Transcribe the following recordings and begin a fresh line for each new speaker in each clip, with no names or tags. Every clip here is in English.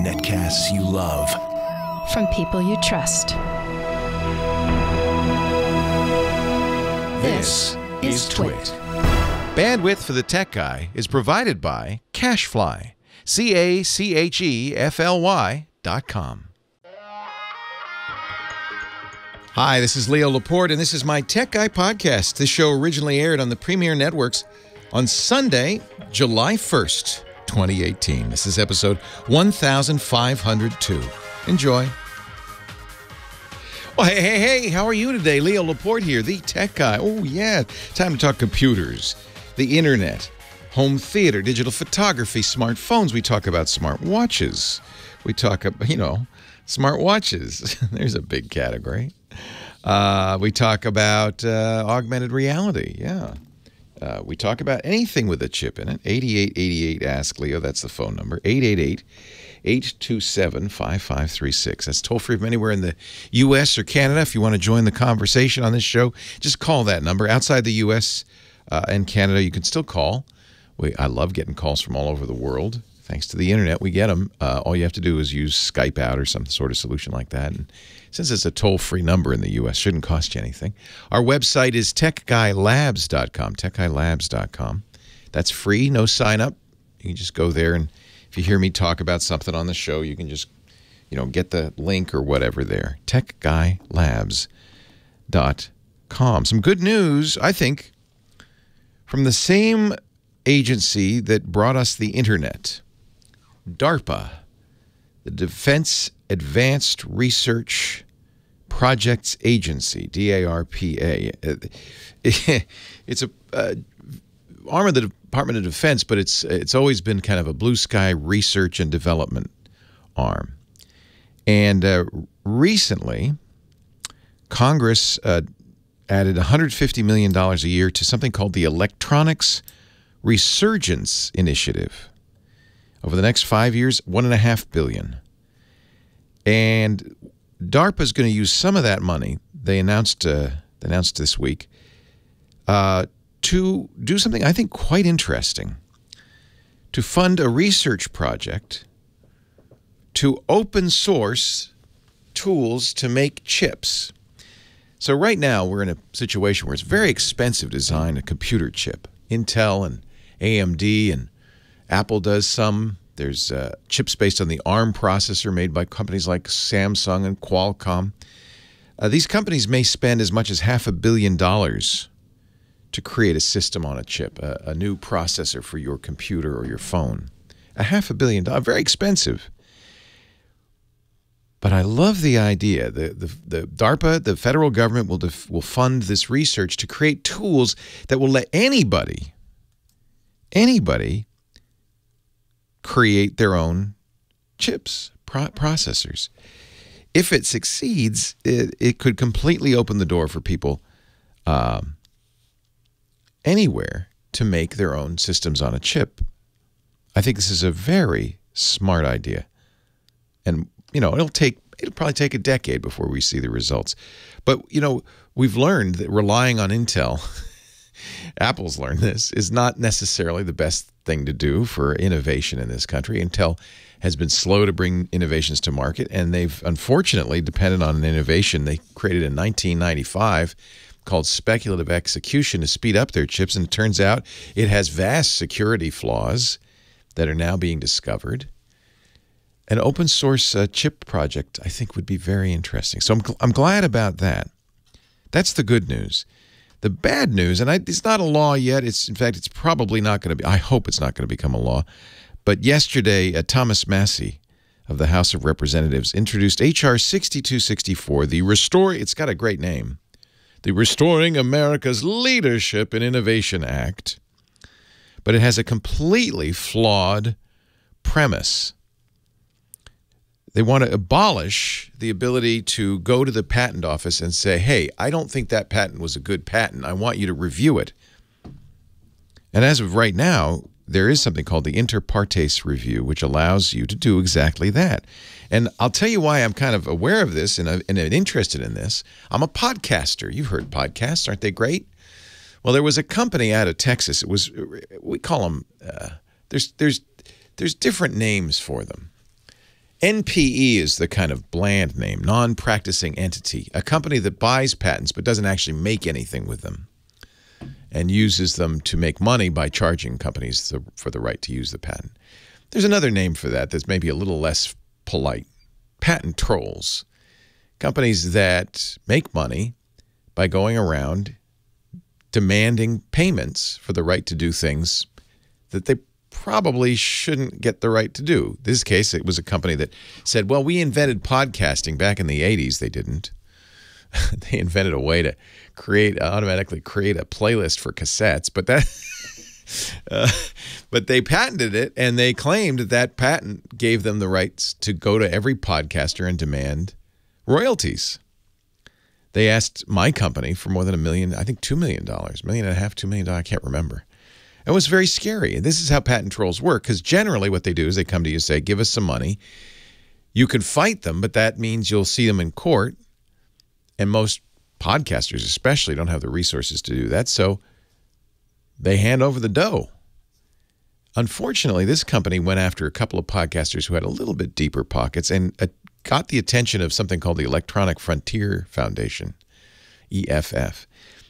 Netcasts you love.
From people you trust.
This is Twit.
Bandwidth for the Tech Guy is provided by Cachefly. CACHEFLY.com. Hi, this is Leo Laporte, and this is my Tech Guy podcast. This show originally aired on the Premier Networks on Sunday, July 1st, 2018. This is episode 1502. Enjoy. Well, hey, how are you today? Leo Laporte here, the Tech Guy. Oh, yeah, time to talk computers, the internet, home theater, digital photography, smartphones. We talk about smartwatches. We talk about, smartwatches. There's a big category. We talk about augmented reality. Yeah. We talk about anything with a chip in it. 8888 Ask Leo. That's the phone number. 888-827-5536. That's toll free from anywhere in the U.S. or Canada. If you want to join the conversation on this show, just call that number. Outside the U.S. And Canada, you can still call. I love getting calls from all over the world. Thanks to the internet, we get them. All you have to do is use Skype out or some sort of solution like that. And since it's a toll-free number in the U.S., shouldn't cost you anything. Our website is techguylabs.com, techguylabs.com. That's free, no sign-up. You can just go there, and if you hear me talk about something on the show, you can just, get the link or whatever there. techguylabs.com. Some good news, I think, from the same agency that brought us the internet, DARPA, the Defense Advanced Research Projects Agency, DARPA. It's a arm of the Department of Defense, but it's always been kind of a blue sky research and development arm. And recently, Congress added $150 million a year to something called the Electronics Resurgence Initiative. Over the next 5 years, $1.5 billion. And DARPA is going to use some of that money, they announced this week, to do something I think quite interesting, to fund a research project to open source tools to make chips. So right now, we're in a situation where it's very expensive to design a computer chip. Intel and AMD and Apple does some. There's chips based on the ARM processor made by companies like Samsung and Qualcomm. These companies may spend as much as $500 million to create a system on a chip, a new processor for your computer or your phone. $500 million, very expensive. But I love the idea. The DARPA, the federal government, will fund this research to create tools that will let anybody create their own chips, processors. If it succeeds, it could completely open the door for people anywhere to make their own systems on a chip. I think this is a very smart idea. And, it'll probably take a decade before we see the results. But, we've learned that relying on Intel, Apple's learned this, is not necessarily the best thing to do for innovation in this country. Intel has been slow to bring innovations to market, and they've unfortunately depended on an innovation they created in 1995 called speculative execution to speed up their chips, and it turns out it has vast security flaws that are now being discovered. An open source chip project, I think, would be very interesting. So I'm glad about that. That's the good news. The bad news, and it's not a law yet. In fact, it's probably not going to be. I hope it's not going to become a law. But yesterday, Thomas Massie of the House of Representatives introduced H.R. 6264, it's got a great name, the Restoring America's Leadership in Innovation Act. But it has a completely flawed premise. They want to abolish the ability to go to the patent office and say, hey, I don't think that patent was a good patent. I want you to review it. And as of right now, there is something called the inter partes review, which allows you to do exactly that. And I'll tell you why I'm kind of aware of this and interested in this. I'm a podcaster. You've heard podcasts. Aren't they great? Well, there was a company out of Texas. We call them, there's there's different names for them. NPE is the kind of bland name, non-practicing entity, a company that buys patents but doesn't actually make anything with them and uses them to make money by charging companies for the right to use the patent. There's another name for that that's maybe a little less polite. Patent trolls. Companies that make money by going around demanding payments for the right to do things that they probably shouldn't get the right to do. In this case, it was a company that said, well, we invented podcasting back in the 80s. They didn't. They invented a way to automatically create a playlist for cassettes, but but they patented it, and they claimed that patent gave them the rights to go to every podcaster and demand royalties. They asked my company for more than $1 million, I think $2 million, $1.5 million, $2 million, I can't remember. It was very scary. This is how patent trolls work, because generally what they do is they come to you and say, give us some money. You can fight them, but that means you'll see them in court. And most podcasters especially don't have the resources to do that, so they hand over the dough. Unfortunately, this company went after a couple of podcasters who had a little bit deeper pockets and got the attention of something called the Electronic Frontier Foundation, EFF.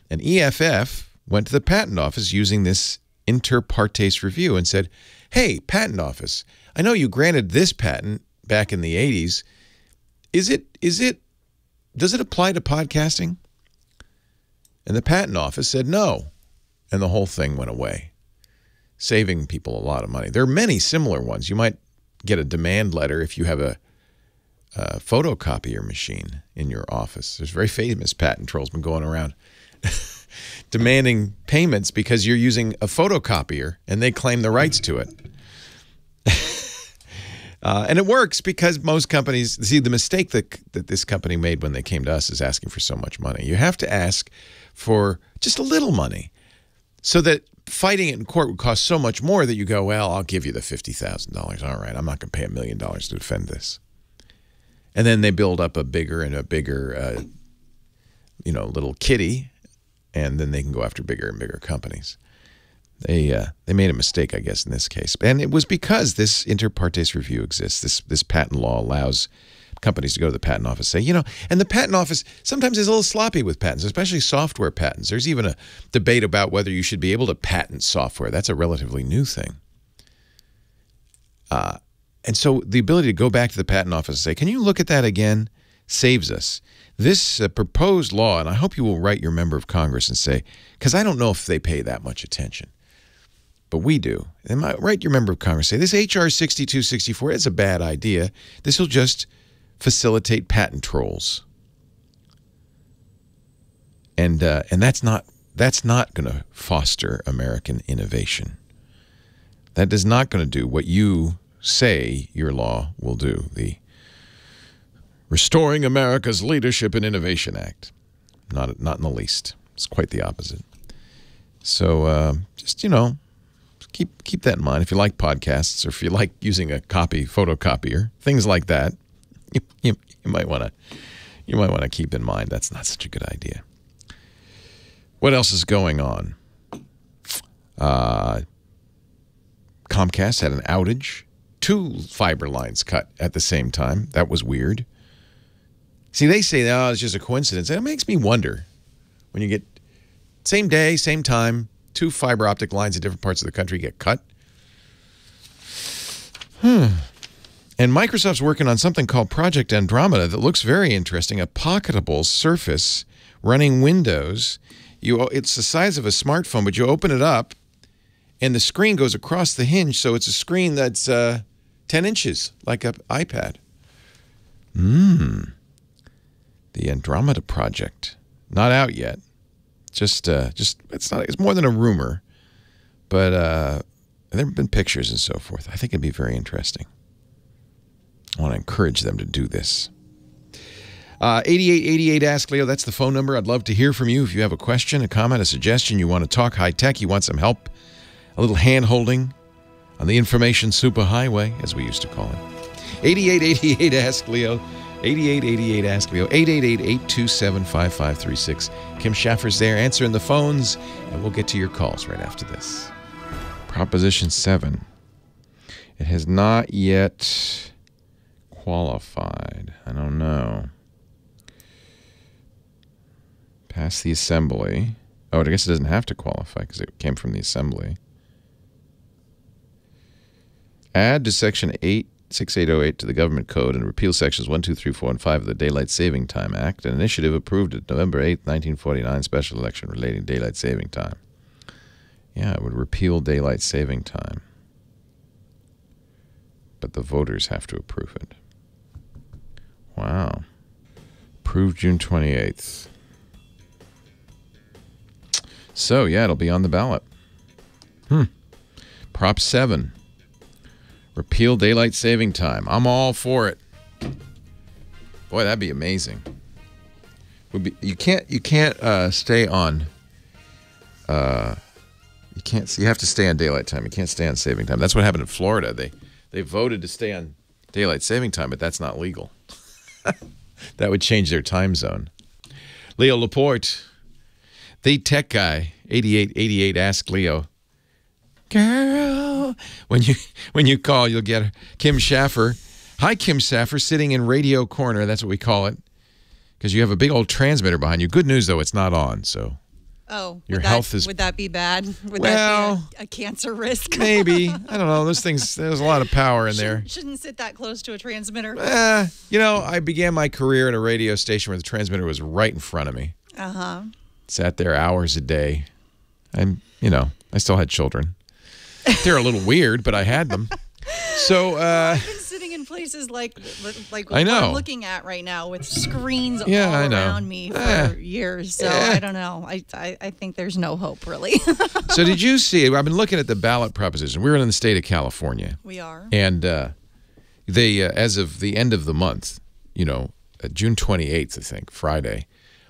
And EFF went to the patent office using this inter partes review and said, hey, patent office, I know you granted this patent back in the 80s. Does it apply to podcasting? And the patent office said no. And the whole thing went away, saving people a lot of money. There are many similar ones. You might get a demand letter if you have a photocopier machine in your office. There's very famous patent trolls been going around demanding payments because you're using a photocopier and they claim the rights to it. And it works because most companies, see, the mistake that this company made when they came to us is asking for so much money. You have to ask for just a little money so that fighting it in court would cost so much more that you go, well, I'll give you the $50,000. All right, I'm not going to pay $1 million to defend this. And then they build up a bigger and a bigger, little kitty, and then they can go after bigger and bigger companies. They made a mistake, I guess, in this case. And it was because this inter partes review exists. This patent law allows companies to go to the patent office and say, and the patent office sometimes is a little sloppy with patents, especially software patents. There's even a debate about whether you should be able to patent software. That's a relatively new thing. And so the ability to go back to the patent office and say, can you look at that again, saves us. This proposed law, and I hope you will write your member of Congress and say, because I don't know if they pay that much attention, but we do. And write your member of Congress, say, this H.R. 6264, it's a bad idea. This will just facilitate patent trolls. And that's not going to foster American innovation. That is not going to do what you say your law will do, the Restoring America's Leadership and Innovation Act. Not in the least. It's quite the opposite. So just, keep that in mind. If you like podcasts or if you like using a photocopier, things like that, you might want to keep in mind that's not such a good idea. What else is going on? Comcast had an outage. 2 fiber lines cut at the same time. That was weird. See, they say, oh, it's just a coincidence. And it makes me wonder when you get same day, same time, 2 fiber optic lines in different parts of the country get cut. And Microsoft's working on something called Project Andromeda that looks very interesting, a pocketable surface running Windows. It's the size of a smartphone, but you open it up, and the screen goes across the hinge, so it's a screen that's 10 inches, like an iPad. The Andromeda Project. Not out yet. It's more than a rumor, but there have been pictures and so forth. I think it'd be very interesting. I want to encourage them to do this. 8888 Ask Leo, that's the phone number. I'd love to hear from you if you have a question, a comment, a suggestion. You want to talk high tech, you want some help, a little hand holding on the information superhighway, as we used to call it. 8888 Ask Leo. 8888 Ask Leo. 888-827-5536. Kim Schaffer's there answering the phones, and we'll get to your calls right after this. Proposition 7. It has not yet qualified. I don't know. Passed the assembly. Oh, I guess it doesn't have to qualify because it came from the assembly. Add to Section 6808 to the Government Code and repeal Sections 1, 2, 3, 4, and 5 of the Daylight Saving Time Act, an initiative approved at November 8, 1949 special election relating to daylight saving time. Yeah, it would repeal daylight saving time. But the voters have to approve it. Wow. Approved June 28th. So, yeah, it'll be on the ballot. Prop 7. Repeal daylight saving time. I'm all for it. Boy, that'd be amazing. You can't stay on. You have to stay on daylight time. You can't stay on saving time. That's what happened in Florida. They voted to stay on daylight saving time, but that's not legal. That would change their time zone. Leo Laporte, the tech guy, 8888, asked Leo, girl, when you call, you'll get Kim Schaffer. Hi, Kim Schaffer, sitting in radio corner. That's what we call it, because you have a big old transmitter behind you. Good news, though, it's not on, so.
Oh,
your health is.
Would that be bad? Would that be a cancer risk?
Maybe. I don't know. Those things, there's a lot of power in there.
Shouldn't sit that close to a transmitter.
I began my career at a radio station where the transmitter was right in front of me. Sat there hours a day. And, I still had children. They're a little weird, but I had them. So,
I've been sitting in places like what I'm looking at right now with screens all around me for years. So I don't know. I think there's no hope, really.
So did you see, I've been looking at the ballot proposition. We're in the state of California.
We are.
And they, as of the end of the month, June 28th, I think, Friday,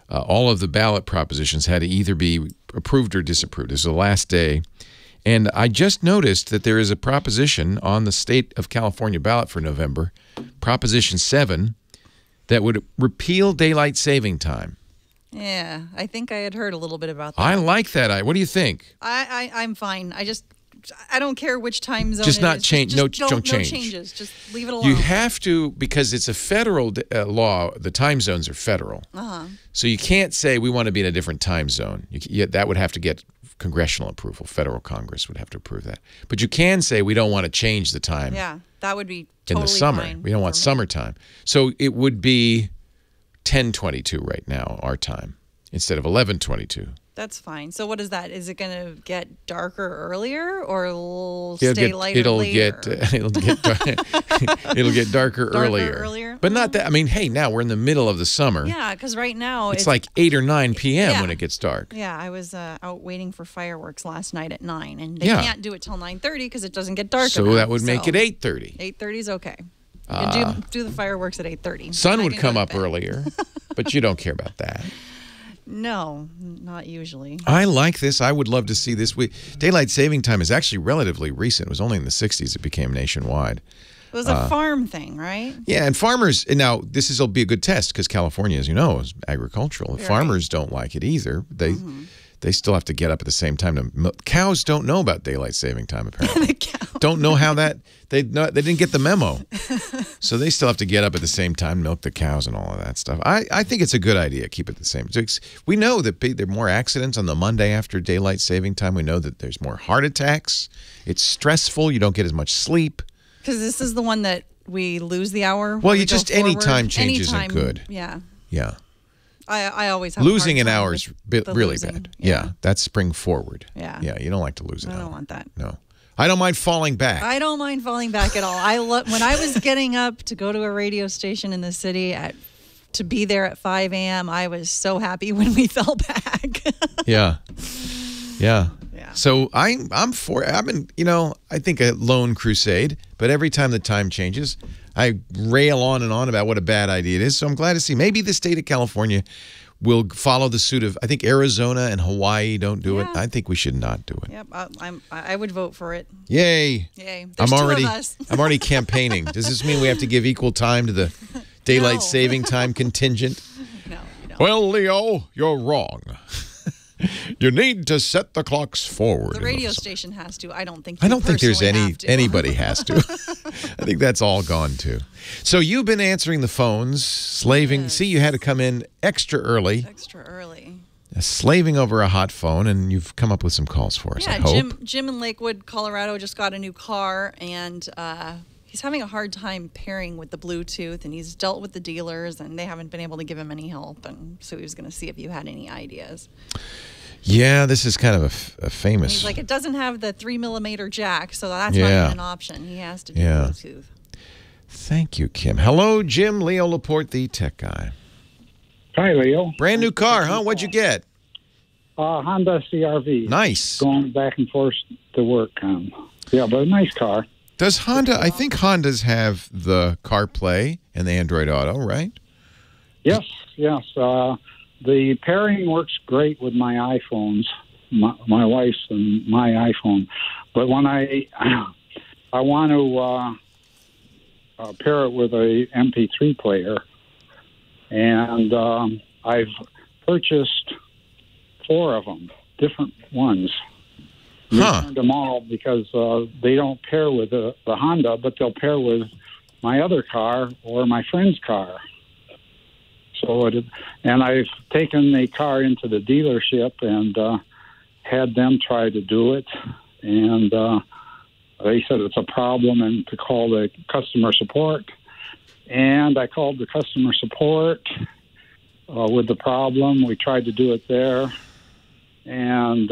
all of the ballot propositions had to either be approved or disapproved. This is the last day. And I just noticed that there is a proposition on the state of California ballot for November, Proposition 7, that would repeal daylight saving time.
Yeah, I think I had heard a little bit about that.
I like that. What do you think?
I'm fine. I don't care which time zone.
Just not change. No
change.
No
changes. Just leave it alone.
You have to, because it's a federal law. The time zones are federal. So you can't say we want to be in a different time zone. That would have to get congressional approval. Federal Congress would have to approve that. But you can say we don't want to change the time.
Yeah, that would be totally
in the summer.
Fine
we don't want summertime. So it would be 10:22 right now, our time, instead of 11:22.
That's fine. So what is that? Is it going to get darker earlier, or it'll stay lighter later?
It'll get darker earlier. But not that. I mean, hey, now we're in the middle of the summer.
Yeah, because right now
it's like 8 or 9 p.m. when it gets dark.
Yeah, I was out waiting for fireworks last night at 9, and they can't do it till 9:30 because it doesn't get dark.
So that would make it 8:30.
8:30 is okay. You can do the fireworks at 8:30.
Sun would come up earlier, but you don't care about that.
No, not usually.
I like this. I would love to see this. Daylight saving time is actually relatively recent. It was only in the 60s it became nationwide.
It was a farm thing, right?
Yeah, and farmers, now this will be a good test because California, as you know, is agricultural. Farmers don't like it either. They still have to get up at the same time to milk. Cows don't know about daylight saving time, apparently.
The cows
don't know how that, they didn't get the memo. So they still have to get up at the same time, milk the cows and all of that stuff. I think it's a good idea, keep it the same. We know that there are more accidents on the Monday after daylight saving time. We know that there's more heart attacks. It's stressful. You don't get as much sleep.
Because this is the one that we lose the hour.
Well, any time change isn't good.
Yeah.
Yeah.
I always have
losing an hour is really bad.
Yeah.
That's spring forward.
Yeah.
Yeah, you don't like to lose an hour.
I don't want that.
No. I don't mind falling back.
I don't mind falling back at all. When I was getting up to go to a radio station in the city to be there at 5 a.m., I was so happy when we fell back. Yeah. So I'm for it. I've been, I think a lone crusade, but every time the time changes, I rail on and on about what a bad idea it is. So I'm glad to see maybe the state of California will follow the suit of, I think Arizona and Hawaii don't do it. I think we should not do it. Yep, I would vote for it.
Yay.
There's
I'm
two of us.
I'm already campaigning. Does this mean we have to give equal time to the daylight saving time contingent?
No, you don't.
Well, Leo, you're wrong.
You need to set the clocks forward.
The radio station has to. I don't think.
I don't think there's
anybody
has to. I think that's all gone too. So you've been answering the phones, slaving.
Yes.
See, you had to come in extra early.
Extra early.
Slaving over a hot phone, and you've come up with some calls for us.
Yeah,
I hope.
Jim in Lakewood, Colorado, just got a new car, and he's having a hard time pairing with the Bluetooth, and he's dealt with the dealers, and they haven't been able to give him any help, and so he was going to see if you had any ideas.
Yeah, this is kind of a famous.
And he's like, it doesn't have the 3mm jack, so that's not even an option. He has to do Bluetooth.
Thank you, Kim. Hello, Jim. Leo Laporte, the tech guy.
Hi, Leo.
Brand new car, huh? What'd you get?
Honda CRV.
Nice.
Going back and forth to work. Yeah, but a nice car.
Does Honda, I think Hondas have the CarPlay and the Android Auto, right?
Yes. The pairing works great with my iPhones, my wife's and my iPhone. But when I want to pair it with a MP3 player, and I've purchased 4 of them, different ones. Returned them all because they don't pair with the Honda, but they'll pair with my other car or my friend's car. So and I've taken the car into the dealership and had them try to do it, and they said it's a problem and to call the customer support. And I called the customer support with the problem. We tried to do it there, and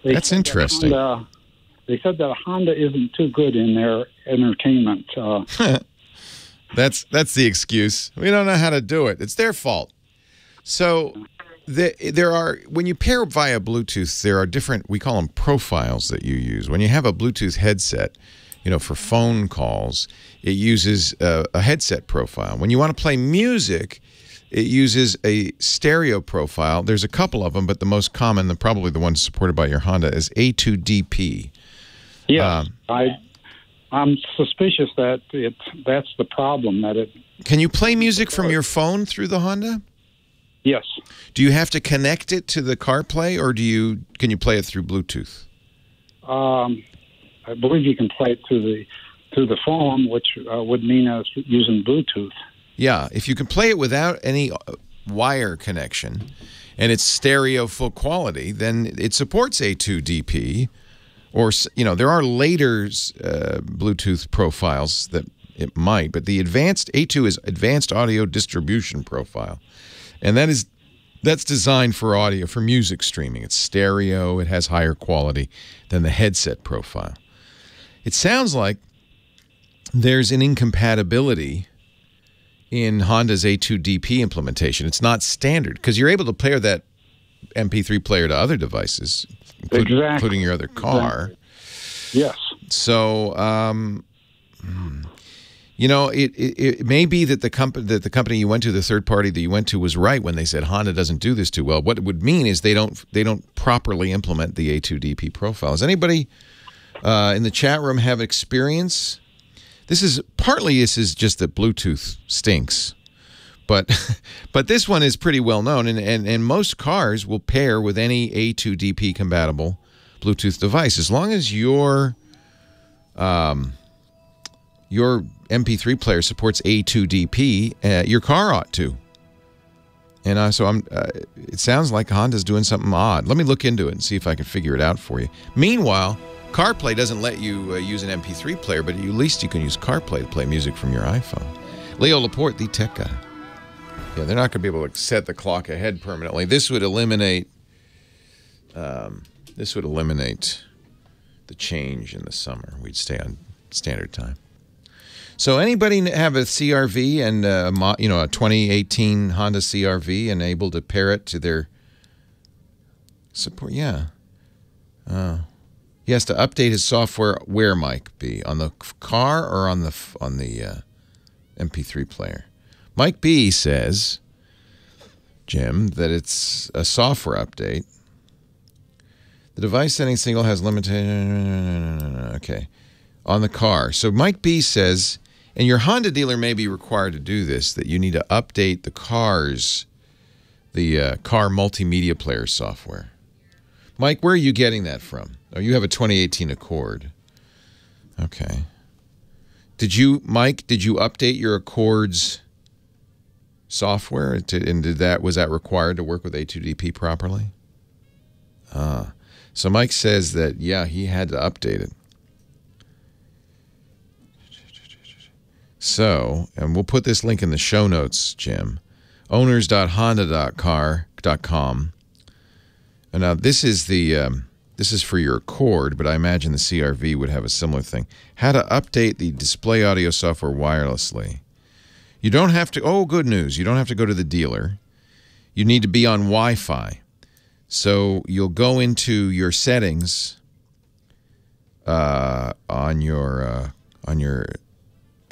that's interesting.
They said that Honda isn't too good in their entertainment.
That's the excuse. We don't know how to do it. It's their fault. So there are, when you pair via Bluetooth, there are different, we call them profiles that you use. When you have a Bluetooth headset, for phone calls, it uses a headset profile. When you want to play music, it uses a stereo profile. There's a couple of them, but the most common, and probably the one supported by your Honda, is A2DP.
Yes, I'm suspicious that that's the problem.
Can you play music from your phone through the Honda?
Yes.
Do you have to connect it to the CarPlay, or can you play it through Bluetooth?
I believe you can play it through the phone, which would mean using Bluetooth.
Yeah, if you can play it without any wire connection, and it's stereo full quality, then it supports A2DP. Or, there are later Bluetooth profiles that it might, but the A2 is Advanced Audio Distribution Profile. And that's designed for audio, for music streaming. It's stereo. It has higher quality than the headset profile. It sounds like there's an incompatibility in Honda's A2DP implementation. It's not standard because you're able to pair that MP3 player to other devices, including your other car.
Exactly. Yes.
So, it may be that the company you went to, the third party that you went to, was right when they said Honda doesn't do this too well. What it would mean is they don't properly implement the A2DP profile. Does anybody in the chat room have experience? This is just that Bluetooth stinks. But this one is pretty well known, and most cars will pair with any A2DP compatible Bluetooth device as long as your MP3 player supports A2DP. Your car ought to. And it sounds like Honda's doing something odd. Let me look into it and see if I can figure it out for you. Meanwhile, CarPlay doesn't let you use an MP3 player, but at least you can use CarPlay to play music from your iPhone. Leo Laporte, the tech guy. Yeah, they're not going to be able to set the clock ahead permanently. This would eliminate the change in the summer. We'd stay on standard time. So anybody have a CRV and a 2018 Honda CRV and able to pair it to their support? Yeah. He has to update his software. Where, Mike B? On the car or on the MP3 player? Mike B says, Jim, that it's a software update. The device setting single has limited. Okay. On the car. So Mike B says, and your Honda dealer may be required to do this, that you need to update the car's the car multimedia player software. Mike, where are you getting that from? Oh, you have a 2018 Accord. Okay. Mike, did you update your Accord's software? Was that required to work with A2DP properly? So Mike says that, yeah, he had to update it. So, and we'll put this link in the show notes, Jim. owners.honda.com. And now this is for your Accord, but I imagine the CRV would have a similar thing. How to update the display audio software wirelessly. You don't have to, oh, good news, you don't have to go to the dealer. You need to be on Wi-Fi. So you'll go into your settings on your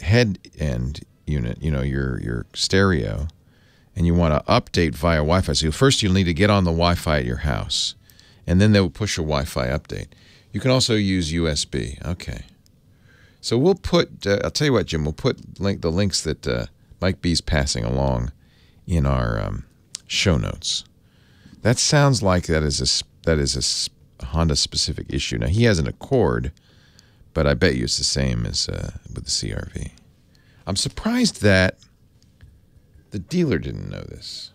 head end unit, your stereo, and you want to update via Wi-Fi. So first you'll need to get on the Wi-Fi at your house, and then they'll push a Wi-Fi update. You can also use USB. Okay. So we'll put, I'll tell you what, Jim, we'll put the links that Mike B's passing along in our show notes. That sounds like that is a Honda-specific issue. Now, he has an Accord, but I bet you it's the same as with the CRV. I'm surprised that the dealer didn't know this.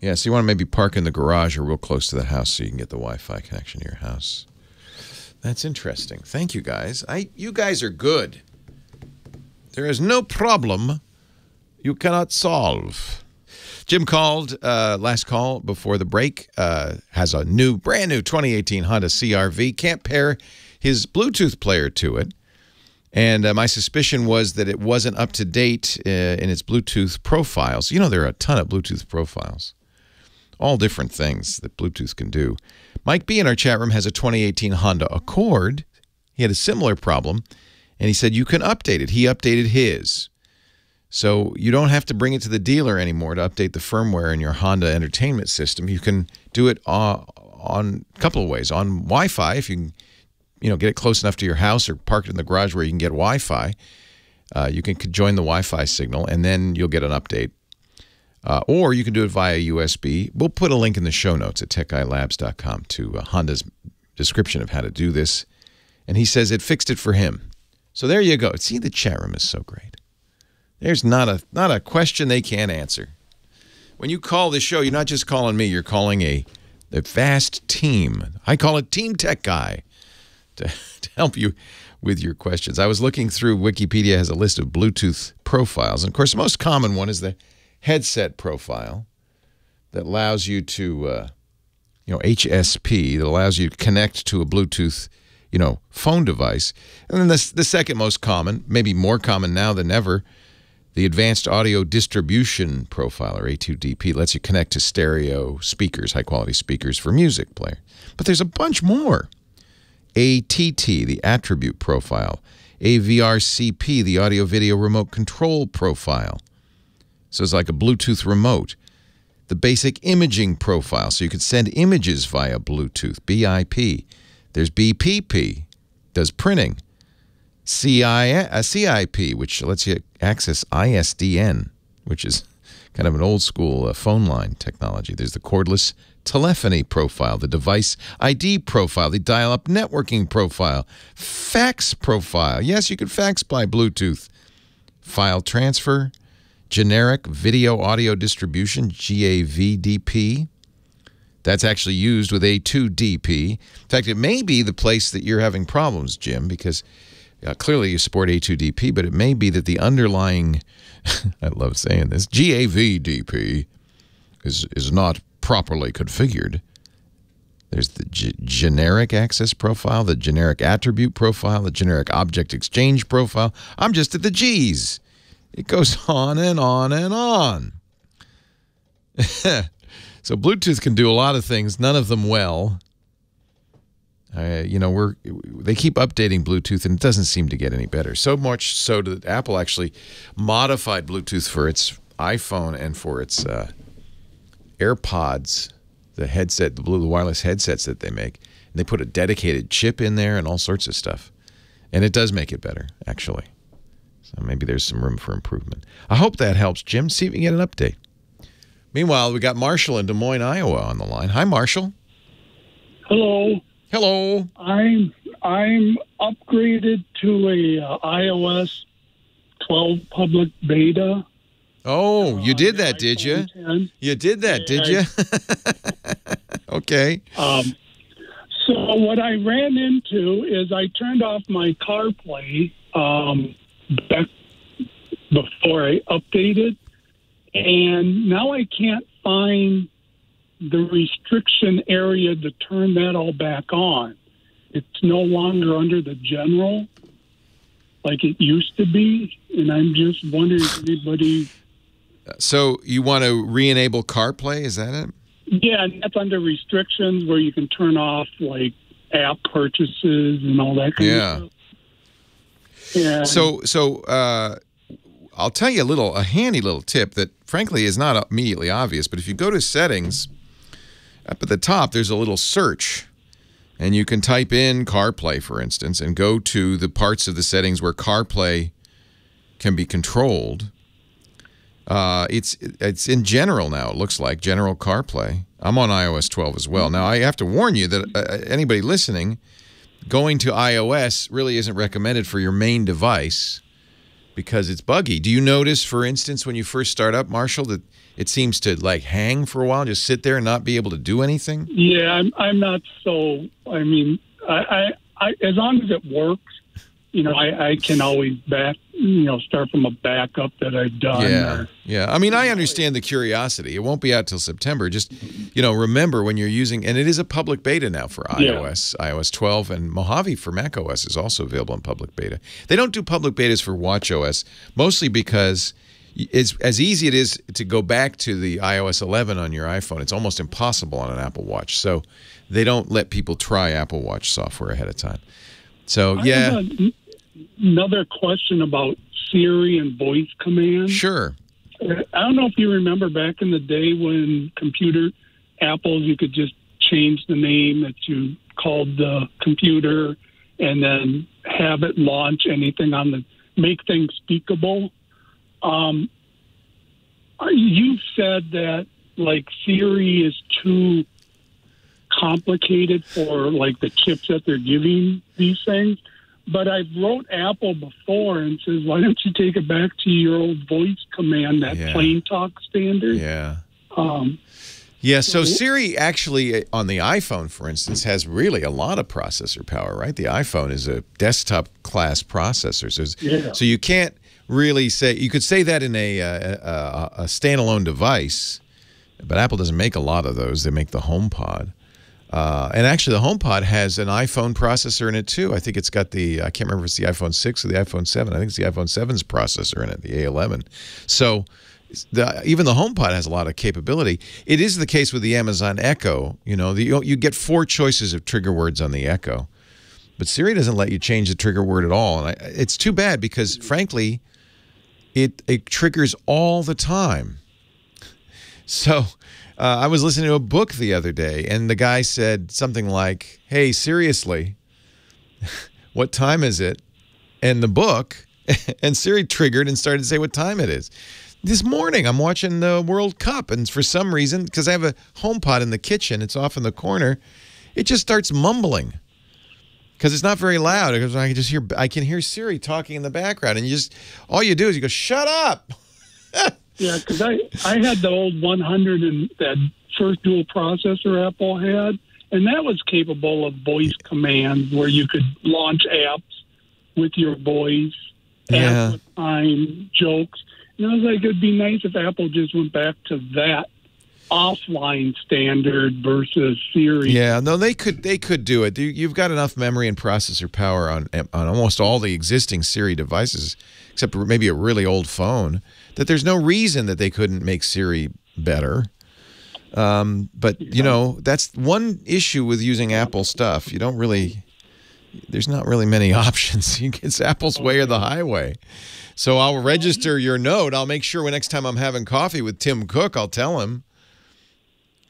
Yeah, so you want to maybe park in the garage or real close to the house so you can get the Wi-Fi connection to your house. That's interesting. Thank you, guys. You guys are good. There is no problem you cannot solve. Jim called, last call before the break, has a brand new 2018 Honda CRV. Can't pair his Bluetooth player to it. And my suspicion was that it wasn't up to date in its Bluetooth profiles. You know, there are a ton of Bluetooth profiles. All different things that Bluetooth can do. Mike B in our chat room has a 2018 Honda Accord. He had a similar problem, and he said you can update it. He updated his. So you don't have to bring it to the dealer anymore to update the firmware in your Honda entertainment system. You can do it on a couple of ways. On Wi-Fi, if you can get it close enough to your house or park it in the garage where you can get Wi-Fi, you can join the Wi-Fi signal, and then you'll get an update. Or you can do it via USB. We'll put a link in the show notes at techguylabs.com to Honda's description of how to do this. And he says it fixed it for him. So there you go. See, the chat room is so great. There's not a question they can't answer. When you call this show, you're not just calling me. You're calling a vast team. I call it Team Tech Guy to help you with your questions. I was looking through, Wikipedia has a list of Bluetooth profiles. And, of course, the most common one is the headset profile that allows you to, HSP, that allows you to connect to a Bluetooth, phone device. And then the second most common, maybe more common now than ever, the Advanced Audio Distribution Profile, or A2DP, lets you connect to stereo speakers, high-quality speakers for music player. But there's a bunch more. ATT, the Attribute Profile. AVRCP, the Audio-Video Remote Control Profile. So it's like a Bluetooth remote. The Basic Imaging Profile, so you can send images via Bluetooth, BIP. There's BPP, does printing. CIP, which lets you access ISDN, which is kind of an old-school phone line technology. There's the Cordless Telephony Profile, the Device ID Profile, the Dial-Up Networking Profile, Fax Profile. Yes, you can fax by Bluetooth. File Transfer, Generic Video Audio Distribution, GAVDP. That's actually used with A2DP. In fact, it may be the place that you're having problems, Jim, because clearly you support A2DP, but it may be that the underlying, I love saying this, GAVDP is not properly configured. There's the generic access profile, the generic attribute profile, the generic object exchange profile. I'm just at the G's. It goes on and on and on. So Bluetooth can do a lot of things, none of them well. They keep updating Bluetooth, and it doesn't seem to get any better. So much so that Apple actually modified Bluetooth for its iPhone and for its AirPods, the wireless headsets that they make. And they put a dedicated chip in there and all sorts of stuff. And it does make it better, actually. So maybe there's some room for improvement. I hope that helps, Jim. See if you can get an update. Meanwhile, we got Marshall in Des Moines, Iowa on the line. Hi, Marshall.
Hello.
Hello.
I'm upgraded to a iOS 12 public beta.
Oh, you did that, did you?
10.
You did that, did you? Okay.
So what I ran into is I turned off my CarPlay back before I updated, and now I can't find the restriction area to turn that all back on. It's no longer under the general like it used to be, and I'm just wondering if anybody...
So you want to re-enable CarPlay, is that it?
Yeah, and that's under restrictions where you can turn off, like, app purchases and all that kind of stuff. Yeah.
So I'll tell you a handy little tip that, frankly, is not immediately obvious, but if you go to Settings, up at the top, there's a little search, and you can type in CarPlay, for instance, and go to the parts of the settings where CarPlay can be controlled. It's in general now, it looks like, general CarPlay. I'm on iOS 12 as well. Now, I have to warn you that anybody listening, going to iOS really isn't recommended for your main device because it's buggy. Do you notice, for instance, when you first start up, Marshall, that it seems to, like, hang for a while, just sit there and not be able to do anything?
Yeah, I'm not so... I mean, I as long as it works, you know, I can always start from a backup that I've done.
Yeah. I mean, I understand the curiosity. It won't be out till September. Just, remember when you're using, and it is a public beta now for iOS, iOS 12, and Mojave for macOS is also available in public beta. They don't do public betas for watchOS, mostly because it's as easy it is to go back to the iOS 11 on your iPhone. It's almost impossible on an Apple Watch. So they don't let people try Apple Watch software ahead of time. So, yeah.
Another question about Siri and voice commands.
Sure.
I don't know if you remember back in the day when Apples, you could just change the name that you called the computer and then have it launch anything make things speakable. You've said that, like, Siri is too complicated for, like, the chips that they're giving these things. But I've wrote Apple before and says, why don't you take it back to your old voice command, that plain talk standard?
Yeah. So Siri actually, on the iPhone, for instance, has really a lot of processor power, right? The iPhone is a desktop-class processor. So you can't really say... You could say that in a standalone device, but Apple doesn't make a lot of those. They make the HomePod. And actually, the HomePod has an iPhone processor in it, too. I think it's got I can't remember if it's the iPhone 6 or the iPhone 7. I think it's the iPhone 7's processor in it, the A11. So even the HomePod has a lot of capability. It is the case with the Amazon Echo. You get 4 choices of trigger words on the Echo. But Siri doesn't let you change the trigger word at all. And it's too bad because, frankly, it triggers all the time. So... I was listening to a book the other day, and the guy said something like, hey, seriously, what time is it? And the book, and Siri triggered and started to say what time it is. This morning, I'm watching the World Cup, and for some reason, because I have a HomePod in the kitchen, it's off in the corner, it just starts mumbling. Because it's not very loud. Because I can hear Siri talking in the background, and all you do is you go, shut up!
Yeah, because I had the old 100 and that first dual processor Apple had, and that was capable of voice commands where you could launch apps with your voice, ask what time, jokes. And I was like, it'd be nice if Apple just went back to that offline standard versus Siri.
Yeah, no, they could do it. You've got enough memory and processor power on almost all the existing Siri devices, except maybe a really old phone, that there's no reason that they couldn't make Siri better. But, that's one issue with using Apple stuff. There's not really many options. It's Apple's way or the highway. So I'll register your note. I'll make sure next time I'm having coffee with Tim Cook, I'll tell him.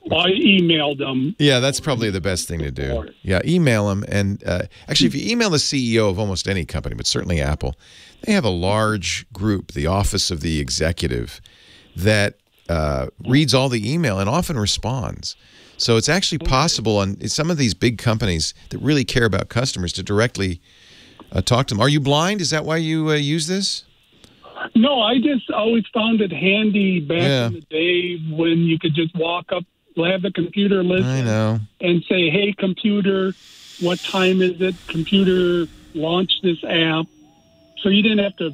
I emailed them.
Yeah, that's probably the best thing to do. Yeah, email them. And actually, if you email the CEO of almost any company, but certainly Apple, they have a large group, the Office of the Executive, that
reads all the email and often responds. So it's actually possible on some of these big companies that really care about customers to directly talk to them. Are you blind? Is that why you use this?
No, I just always found it handy back in the day when you could just walk up, have the computer listen and say, hey, computer, what time is it? Computer, launch this app. So you didn't have to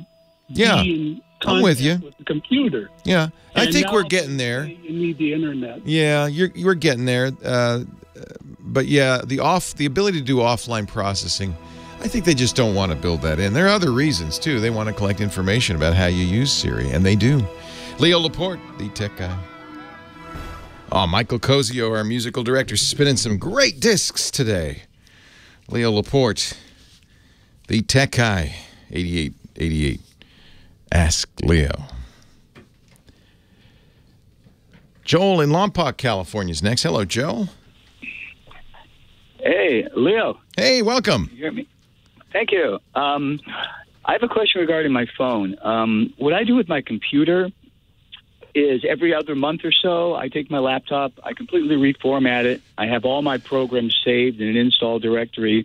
be in contact with the computer.
Yeah,
and
I think we're getting there.
You need the internet.
Yeah, you're getting there. But yeah, the ability to do offline processing, I think they just don't want to build that in. There are other reasons, too. They want to collect information about how you use Siri, and they do. Leo Laporte, the tech guy. Oh, Michael Cozio, our musical director, spinning some great discs today. Leo Laporte, the tech guy, 8888. Ask Leo. Joel in Lompoc, California is next. Hello, Joel.
Hey, Leo.
Hey, welcome.
You hear me? Thank you. I have a question regarding my phone. What I do with my computer is every other month or so, I take my laptop, I completely reformat it. I have all my programs saved in an install directory.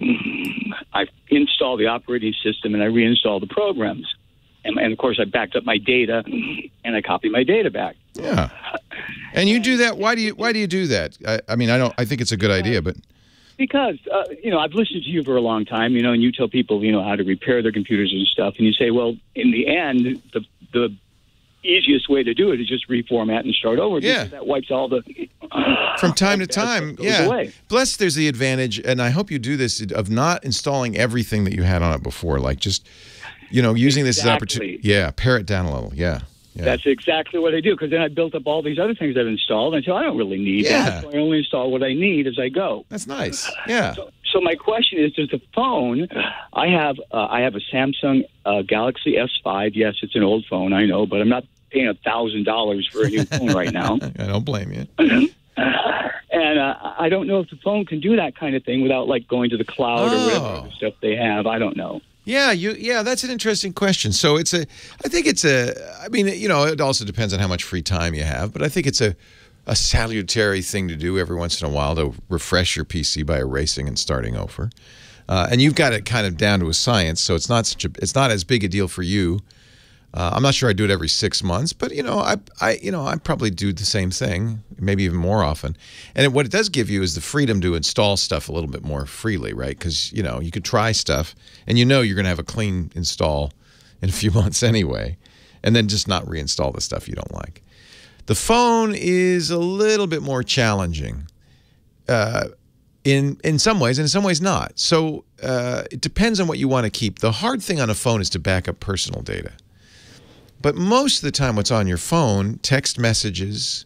I install the operating system, and I reinstall the programs. And of course, I backed up my data, and I copy my data back.
Yeah. And you do that. Why do you do that? I mean, I think it's a good idea, but...
Because, I've listened to you for a long time, and you tell people, how to repair their computers and stuff. And you say, well, in the end, the easiest way to do it is just reformat and start over.
Yeah.
Because that wipes all the...
From time to time,
away.
Plus, there's the advantage, and I hope you do this, of not installing everything that you had on it before. Like just, using this as an opportunity. Yeah, pare it down a little. Yeah.
That's exactly what I do, because then I built up all these other things I've installed until I don't really need that. So I only install what I need as I go.
That's nice. Yeah.
So my question is, does the phone? I have a Samsung Galaxy S5. Yes, it's an old phone, I know, but I'm not paying $1,000 for a new phone right now.
I don't blame you.
And I don't know if the phone can do that kind of thing without going to the cloud or whatever other stuff they have. I don't know.
Yeah, that's an interesting question. So I think it also depends on how much free time you have, but I think it's a salutary thing to do every once in a while to refresh your PC by erasing and starting over. And you've got it kind of down to a science, so it's not as big a deal for you. I'm not sure I do it every 6 months, but I probably do the same thing, maybe even more often. And what it does give you is the freedom to install stuff a little bit more freely, right? Because you could try stuff, and you're going to have a clean install in a few months anyway, and then just not reinstall the stuff you don't like. The phone is a little bit more challenging in some ways, and in some ways not. So it depends on what you want to keep. The hard thing on a phone is to back up personal data. But most of the time what's on your phone, text messages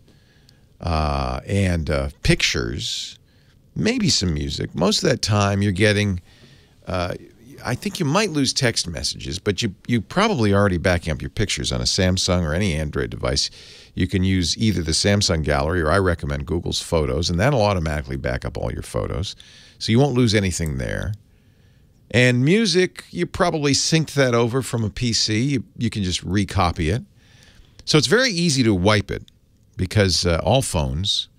and pictures, maybe some music. Most of that time you're getting, I think you might lose text messages, but you probably already backing up your pictures on a Samsung or any Android device. You can use either the Samsung Gallery or I recommend Google's Photos, and that'll automatically back up all your photos. So you won't lose anything there. And music, you probably synced that over from a PC. You can just recopy it. So it's very easy to wipe it because all phones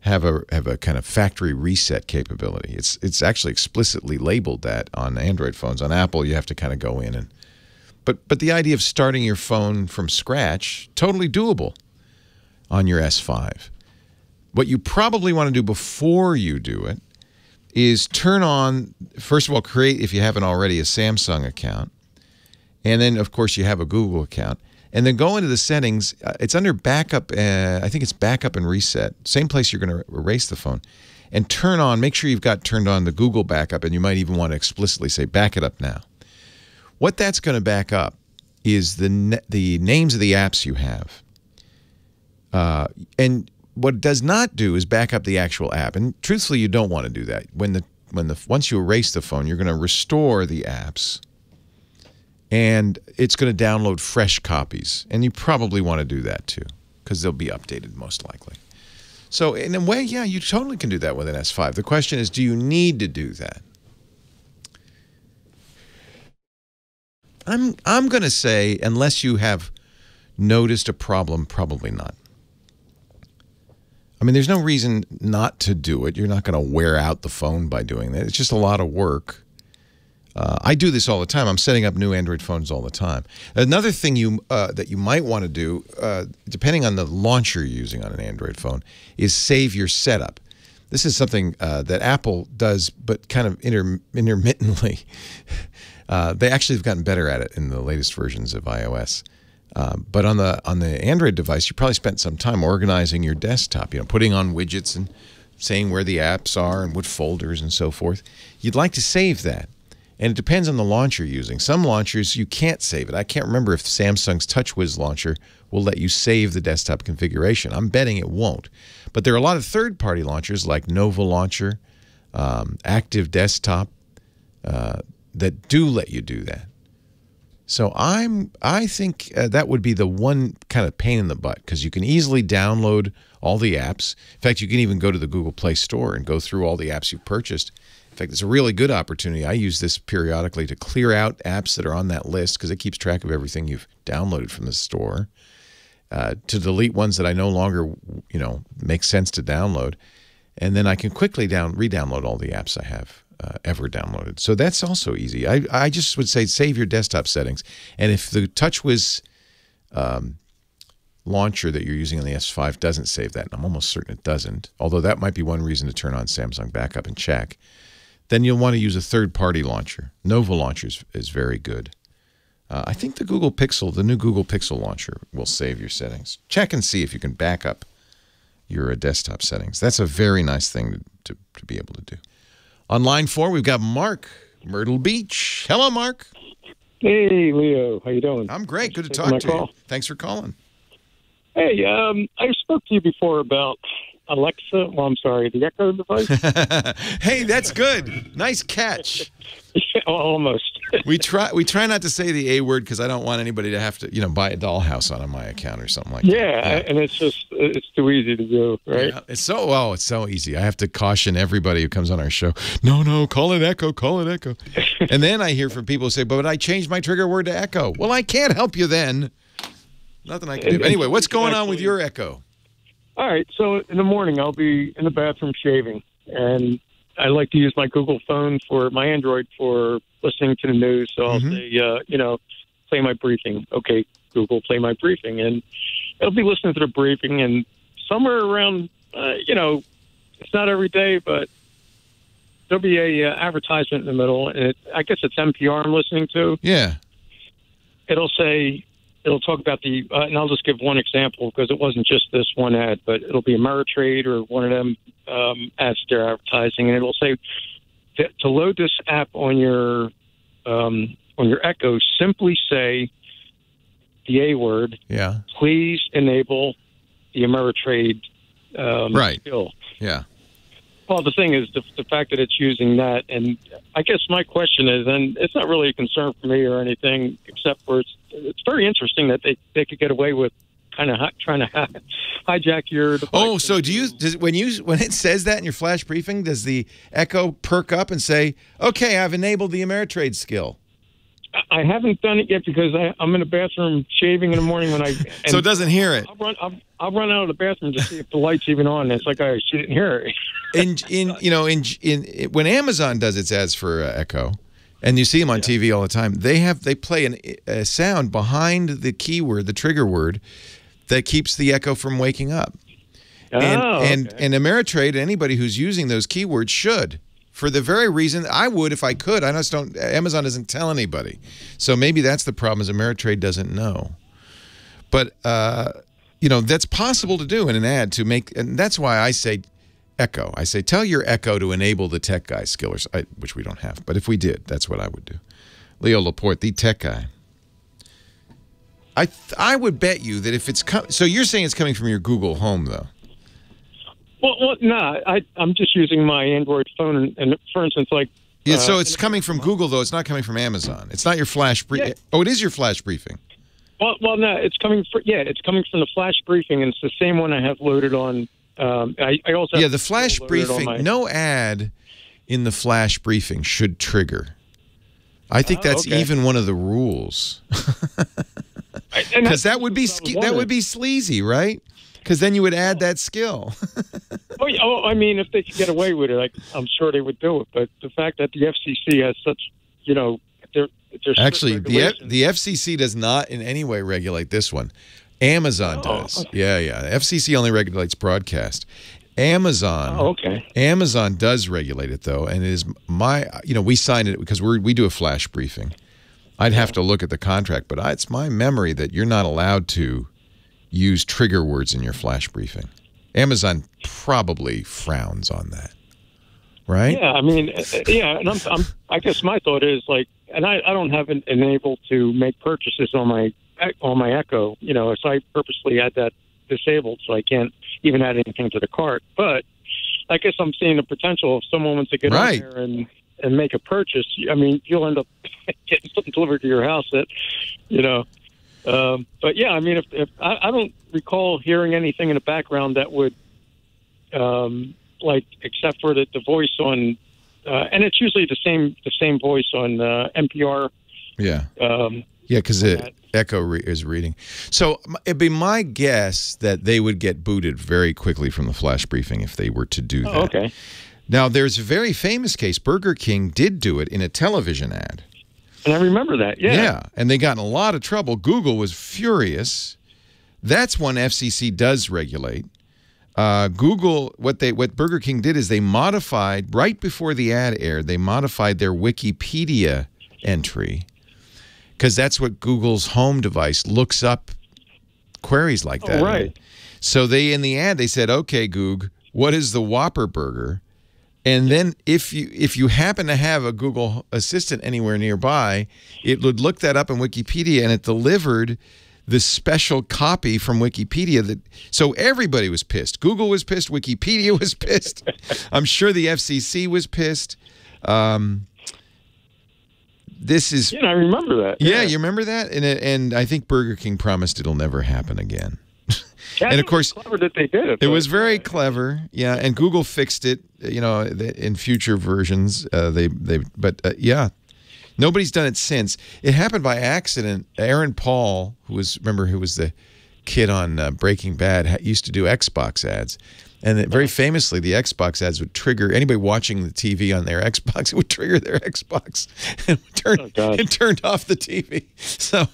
have a kind of factory reset capability. It's actually explicitly labeled that on Android phones. On Apple, you have to kind of go in and... But the idea of starting your phone from scratch, totally doable on your S5. What you probably want to do before you do it is turn on, first of all, create, if you haven't already, a Samsung account. And then, of course, you have a Google account. And then go into the settings. It's under backup. I think it's backup and reset. Same place you're going to erase the phone. And turn on, make sure you've got turned on the Google backup. And you might even want to explicitly say, back it up now. What that's going to back up is the names of the apps you have. And what it does not do is back up the actual app. And truthfully, you don't want to do that. Once you erase the phone, you're going to restore the apps. And it's going to download fresh copies. And you probably want to do that too, because they'll be updated most likely. So in a way, yeah, you totally can do that with an S5. The question is, do you need to do that? I'm going to say, unless you have noticed a problem, probably not.
I mean, there's no reason not to do it. You're not going to wear out the phone by doing that. It's just a lot of work. I do this all the time. I'm setting up new Android phones all the time. Another thing that you might want to do, depending on the launcher you're using on an Android phone, is save your setup. This is something that Apple does, but kind of intermittently. They actually have gotten better at it in the latest versions of iOS. But on the Android device, you probably spent some time organizing your desktop, putting on widgets and saying where the apps are and what folders and so forth. You'd like to save that. And it depends on the launcher you're using. Some launchers, you can't save it. I can't remember if Samsung's TouchWiz launcher will let you save the desktop configuration. I'm betting it won't. But there are a lot of third-party launchers like Nova Launcher, Active Desktop, that do let you do that. So I think that would be the one kind of pain in the butt, because you can easily download all the apps. In fact, you can even go to the Google Play Store and go through all the apps you've purchased. In fact, it's a really good opportunity. I use this periodically to clear out apps that are on that list, because it keeps track of everything you've downloaded from the store, to delete ones that I no longer, make sense to download. And then I can quickly re-download all the apps I have ever downloaded. So that's also easy. I just would say save your desktop settings. And if the TouchWiz launcher that you're using on the S5 doesn't save that, and I'm almost certain it doesn't, although that might be one reason to turn on Samsung Backup and check, then you'll want to use a third-party launcher. Nova Launcher is very good. I think the new Google Pixel launcher will save your settings. Check and see if you can back up your desktop settings. That's a very nice thing to be able to do. On line 4, we've got Mark, Myrtle Beach. Hello, Mark.
Hey, Leo. How you doing?
I'm great. Good to talk to you. Thanks for calling.
Hey, I spoke to you before about Alexa. Well, I'm sorry, the Echo device.
Hey, that's good. Nice catch.
Yeah, almost.
we try not to say the A word, because I don't want anybody to have to buy a dollhouse on my account or something like that.
Yeah, and it's too easy to do, right?
Yeah, it's so easy. I have to caution everybody who comes on our show. No, call it Echo, call it Echo. And then I hear from people who say, but I changed my trigger word to Echo. Well, I can't help you then. Nothing I can do. Anyway, what's going on with your Echo?
All right, so in the morning I'll be in the bathroom shaving, and I like to use my Google phone for my Android for listening to the news. So I'll say, play my briefing. Okay, Google, play my briefing, and it'll be listening to the briefing, and somewhere around, it's not every day, but there'll be a advertisement in the middle, and I guess it's NPR I'm listening to.
Yeah.
It'll talk about and I'll just give one example, because it wasn't just this one ad, but it'll be Ameritrade or one of them ads they're advertising, and it'll say to load this app on your Echo, simply say the A word.
Yeah.
Please enable the Ameritrade skill.
Yeah.
Well, the thing is the fact that it's using that, and I guess my question is, and it's not really a concern for me or anything, except for it's very interesting that they could get away with kind of trying to hijack your device.
Oh, so when it says that in your flash briefing, does the Echo perk up and say, "Okay, I've enabled the Ameritrade skill"?
I haven't done it yet, because I'm in the bathroom shaving in the morning
so it doesn't hear it.
I'll run out of the bathroom to see if the light's even on. It's like she didn't hear
it. When Amazon does its ads for Echo, and you see them on TV all the time, they play a sound behind the keyword, the trigger word, that keeps the Echo from waking up. And Ameritrade, anybody who's using those keywords should. For the very reason I would if I could. I just don't. Amazon doesn't tell anybody, so maybe that's the problem. Is Ameritrade doesn't know, but that's possible to do in an ad to make, and that's why I say Echo. I say tell your Echo to enable the tech guy skill, which we don't have, but if we did, that's what I would do. Leo Laporte, the tech guy. I would bet you that if it's so you're saying it's coming from your Google Home though.
Well, no, I'm just using my Android phone, and for instance, like...
Yeah, so it's coming from Google, though. It's not coming from Amazon. It's not your flash briefing. Yeah. Oh, it is your flash briefing.
Well, no, it's coming from the flash briefing, and it's the same one I have loaded on... I also have
the flash briefing, no ad in the flash briefing should trigger. I think that's even one of the rules. Because that would be sleazy, right? Because then you would add that skill.
I mean, if they could get away with it, I'm sure they would do it. But the fact that the FCC has such, there's
actually the FCC does not in any way regulate this one. Amazon does.
Okay.
Yeah. FCC only regulates broadcast. Amazon does regulate it, though, and it is we signed it because we do a flash briefing. I'd have to look at the contract, but it's my memory that you're not allowed to use trigger words in your flash briefing. Amazon probably frowns on that, right?
Yeah, I mean, and I guess my thought is and I don't have it enabled to make purchases on my Echo, so I purposely had that disabled so I can't even add anything to the cart. But I guess I'm seeing the potential if someone wants to get on there and make a purchase. I mean, you'll end up getting something delivered to your house that, but yeah, I mean, if I don't recall hearing anything in the background that would, except for the voice on, and it's usually the same voice on NPR.
Yeah. Because Echo is reading. So it'd be my guess that they would get booted very quickly from the flash briefing if they were to do that.
Okay.
Now, there's a very famous case. Burger King did do it in a television ad.
And I remember that, yeah.
Yeah, and they got in a lot of trouble. Google was furious. That's one FCC does regulate. Google, what Burger King did is they modified, right before the ad aired, they modified their Wikipedia entry, because that's what Google's home device looks up queries like that.
Oh, right.
So in the ad, they said, okay, Goog, what is the Whopper burger? And then if you happen to have a Google Assistant anywhere nearby, it would look that up in Wikipedia, and it delivered the special copy from Wikipedia. So everybody was pissed. Google was pissed. Wikipedia was pissed. I'm sure the FCC was pissed. This is...
Yeah, I remember that.
Yeah, you remember that? And I think Burger King promised it'll never happen again. And of course,
clever that they did it.
It was very clever, yeah. And Google fixed it, in future versions. Yeah, nobody's done it since. It happened by accident. Aaron Paul, who was the kid on Breaking Bad, used to do Xbox ads, and very famously, the Xbox ads would trigger anybody watching the TV on their Xbox. It would trigger their Xbox and turned off the TV. So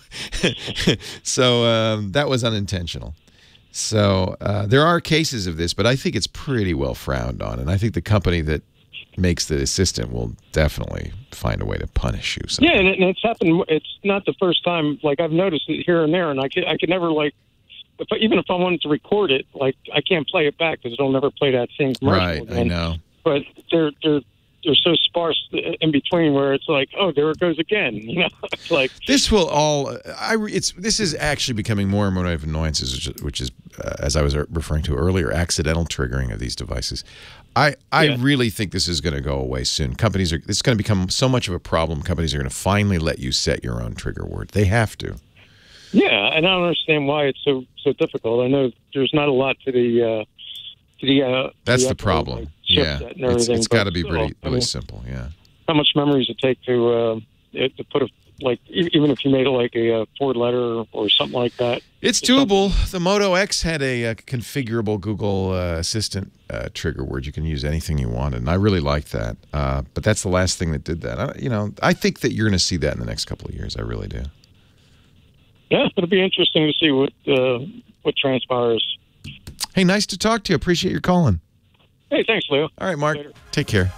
that was unintentional. So there are cases of this, but I think it's pretty well frowned on, and I think the company that makes the assistant will definitely find a way to punish you.
Yeah, and it's happened. It's not the first time. I've noticed it here and there, and I could never even if I wanted to record it, I can't play it back because it'll never play that same commercial.
Right,
again.
I know.
But they're so sparse in between where it's there it goes again. It's
this will all. This is actually becoming more and more of annoyances, which is as I was referring to earlier, accidental triggering of these devices. I really think this is going to go away soon. It's going to become so much of a problem. Companies are going to finally let you set your own trigger word. They have to.
Yeah, and I don't understand why it's so difficult. I know there's not a lot to the
that's the problem. Yeah, it's got to be really simple. Yeah.
How much memory does it take to put even if you made it a 4-letter or something like that?
It's doable. The Moto X had a configurable Google Assistant trigger word. You can use anything you wanted, and I really liked that. But that's the last thing that did that. I think that you're going to see that in the next couple of years. I really do.
Yeah, it'll be interesting to see what transpires.
Hey, nice to talk to you. Appreciate your calling.
Hey, thanks, Leo.
All right, Mark. Later. Take care.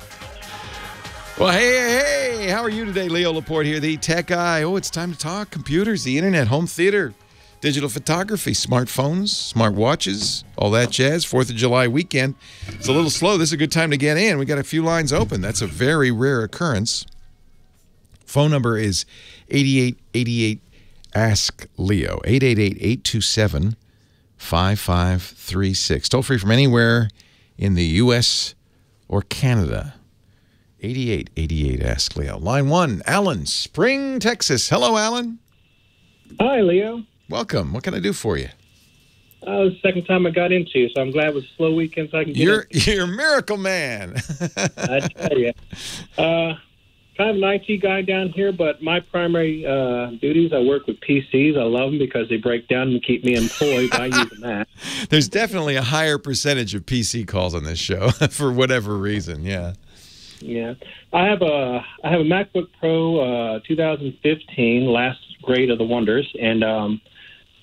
Well, hey, how are you today? Leo Laporte here, the tech guy. Oh, it's time to talk computers, the internet, home theater, digital photography, smartphones, smartwatches, all that jazz. 4th of July weekend. It's a little slow. This is a good time to get in. We got a few lines open. That's a very rare occurrence. Phone number is 8888 Ask Leo, 888-827-5536. Toll free from anywhere in the U.S. or Canada. 8888 Ask Leo. Line 1, Alan, Spring, Texas. Hello, Alan.
Hi, Leo.
Welcome. What can I do for you?
It was the second time I got into, so I'm glad it was a slow weekend so I can get
You're a miracle man.
I tell you. kind of an IT guy down here, but my primary duties, I work with PCs. I love them because they break down and keep me employed. I use them that.
There's definitely a higher percentage of PC calls on this show for whatever reason. Yeah.
Yeah, I have a MacBook Pro 2015, last grade of the wonders, and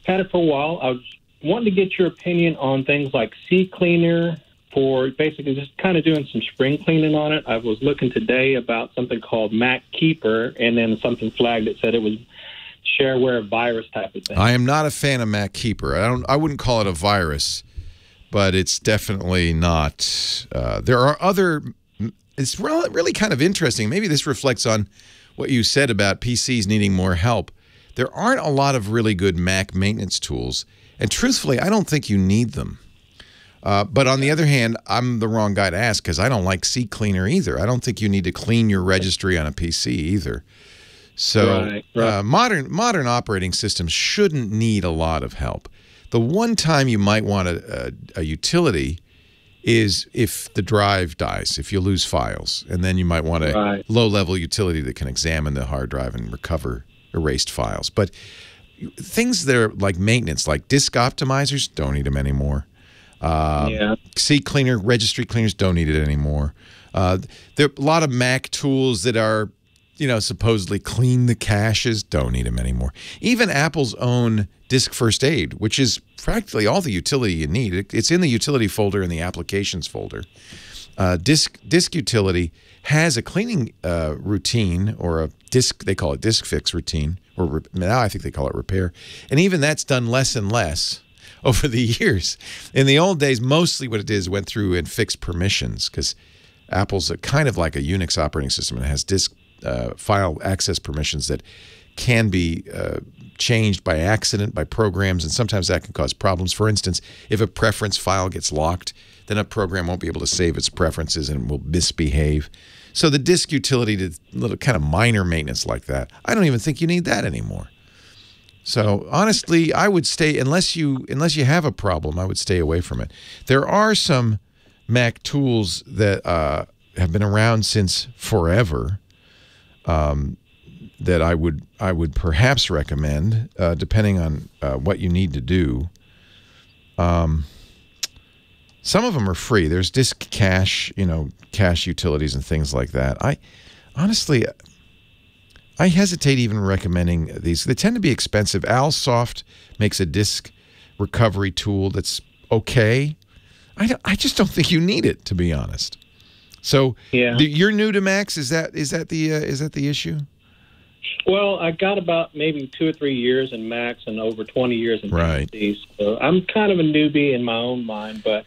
had it for a while. I was wanting to get your opinion on things like CCleaner for basically just kind of doing some spring cleaning on it. I was looking today about something called Mac Keeper, and then something flagged that said it was shareware virus type of thing.
I am not a fan of Mac Keeper. I wouldn't call it a virus, but it's definitely not. There are other. It's really kind of interesting. Maybe this reflects on what you said about PCs needing more help. There aren't a lot of really good Mac maintenance tools, and truthfully, I don't think you need them. But on the other hand, I'm the wrong guy to ask because I don't like CCleaner either. I don't think you need to clean your registry on a PC either. So
right.
Modern operating systems shouldn't need a lot of help. The one time you might want a utility is if the drive dies, if you lose files, and then you might want a low-level utility that can examine the hard drive and recover erased files. But things that are like maintenance, like disk optimizers, don't need them anymore. CCleaner, registry cleaners, don't need it anymore. There are a lot of Mac tools that are, supposedly clean the caches, don't need them anymore. Even Apple's own Disk First Aid, which is practically all the utility you need. It's in the utility folder in the applications folder. Disk Utility has a cleaning routine, or a disk, they call it disk fix routine, or now I think they call it repair. And even that's done less and less over the years. In the old days, mostly what it is went through and fixed permissions, because Apple's kind of like a Unix operating system and has disk file access permissions that can be changed by accident by programs, and sometimes that can cause problems. For instance, if a preference file gets locked, then a program won't be able to save its preferences and will misbehave. So the disk utility did little kind of minor maintenance like that. I don't even think you need that anymore. So honestly, I would stay, unless you have a problem, I would stay away from it. There are some Mac tools that have been around since forever that I would perhaps recommend, depending on what you need to do. Some of them are free. There's disk cache, cache utilities and things like that. Honestly, I hesitate even recommending these. They tend to be expensive. Alsoft makes a disk recovery tool that's okay. I just don't think you need it, to be honest. So you're new to Macs. Is that the issue?
Well, I got about maybe 2 or 3 years in Macs and over 20 years in PCs. So I'm kind of a newbie in my own mind, but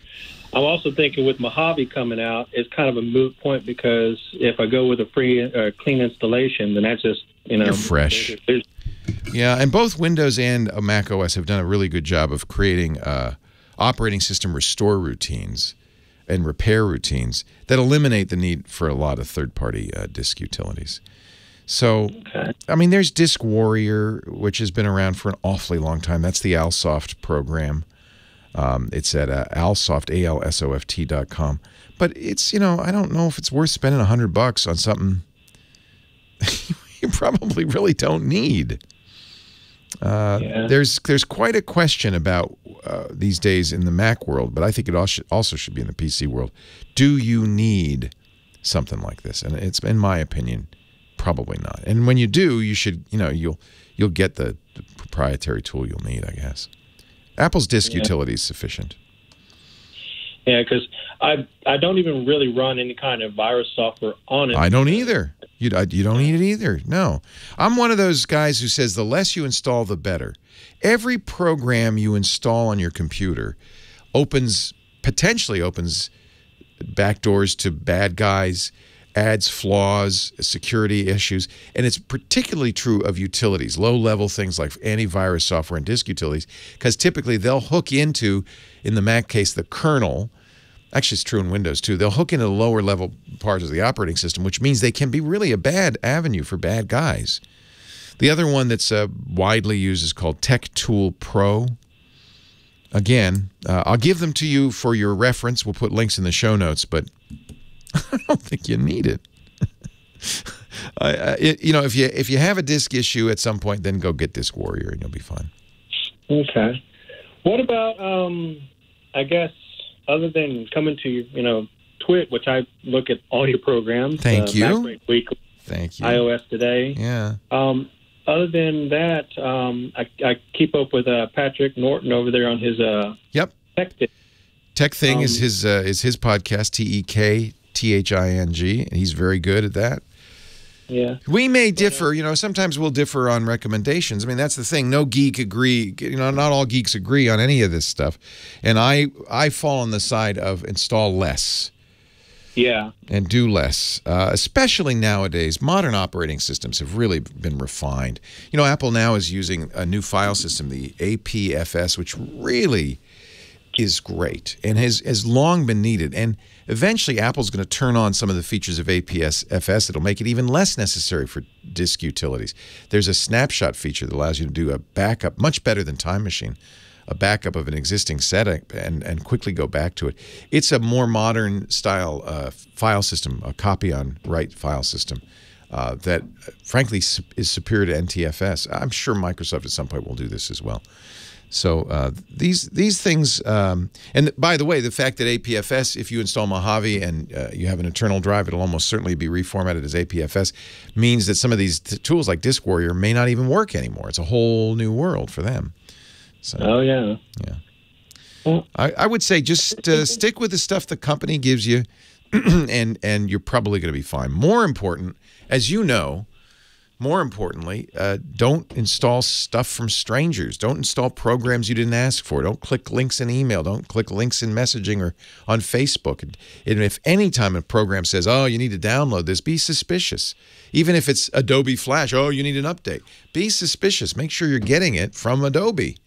I'm also thinking with Mojave coming out, it's kind of a moot point, because if I go with a free clean installation, then that's just,
you're fresh. Yeah, and both Windows and Mac OS have done a really good job of creating operating system restore routines and repair routines that eliminate the need for a lot of third-party disk utilities. So, I mean, there's Disk Warrior, which has been around for an awfully long time. That's the Alsoft program. It's at alsoft.com. But it's, I don't know if it's worth spending $100 on something you probably really don't need. There's quite a question about these days in the Mac world, but I think it also should be in the PC world. Do you need something like this? And it's, in my opinion, probably not. And when you do, you should, you'll get the proprietary tool you'll need, I guess. Apple's disk utility is sufficient.
Yeah, because I don't even really run any kind of virus software on it.
I don't either. You don't need it either. No. I'm one of those guys who says the less you install, the better. Every program you install on your computer potentially opens backdoors to bad guys, adds flaws, security issues, and it's particularly true of utilities, low-level things like antivirus software and disk utilities, because typically they'll hook into, in the Mac case, the kernel. Actually, it's true in Windows, too. They'll hook into the lower-level parts of the operating system, which means they can be really a bad avenue for bad guys. The other one that's widely used is called Tech Tool Pro. Again, I'll give them to you for your reference. We'll put links in the show notes, but I don't think you need it. if you have a disk issue at some point, then go get Disk Warrior and you'll be fine.
Okay. What about, I guess, other than coming to, Twit, which I look at all your programs.
Thank you.
MacBreak Weekly,
Thank you.
iOS Today.
Yeah.
Other than that, I keep up with Patrick Norton over there on his Tech Thing.
Tech Thing is his podcast, TEKTHING, and he's very good at that.
Yeah.
We may differ, sometimes we'll differ on recommendations. I mean, that's the thing. No geek agree, not all geeks agree on any of this stuff. And I fall on the side of install less.
Yeah.
And do less. Especially nowadays, modern operating systems have really been refined. Apple now is using a new file system, the APFS, which really is great and has long been needed. And eventually, Apple's going to turn on some of the features of APFS that'll make it even less necessary for disk utilities. There's a snapshot feature that allows you to do a backup, much better than Time Machine, a backup of an existing setting and quickly go back to it. It's a more modern style file system, a copy-on-write file system that, frankly, is superior to NTFS. I'm sure Microsoft at some point will do this as well. So these things, and by the way, the fact that APFS, if you install Mojave and you have an internal drive, it'll almost certainly be reformatted as APFS, means that some of these tools like Disk Warrior may not even work anymore. It's a whole new world for them. So,
yeah.
Well, I would say just stick with the stuff the company gives you, and you're probably going to be fine. More important, as you know, more importantly, don't install stuff from strangers. Don't install programs you didn't ask for. Don't click links in email. Don't click links in messaging or on Facebook. And if any time a program says, oh, you need to download this, be suspicious. Even if it's Adobe Flash, oh, you need an update. Be suspicious. Make sure you're getting it from Adobe.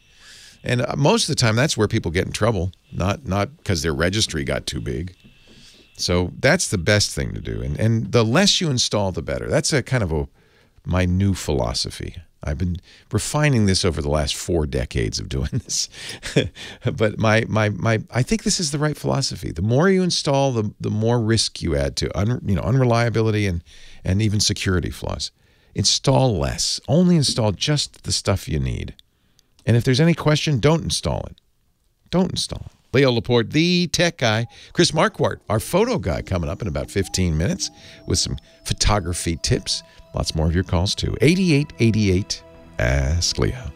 And most of the time, that's where people get in trouble, not because their registry got too big. So that's the best thing to do. And the less you install, the better. That's a kind of my new philosophy. I've been refining this over the last 4 decades of doing this. But I think this is the right philosophy. The more you install, the more risk you add to unreliability and even security flaws. Install less. Only install just the stuff you need. And if there's any question, don't install it. Don't install it. Leo Laporte, the tech guy. Chris Marquardt, our photo guy, coming up in about 15 minutes with some photography tips. Lots more of your calls, too. 8888 Ask Leo.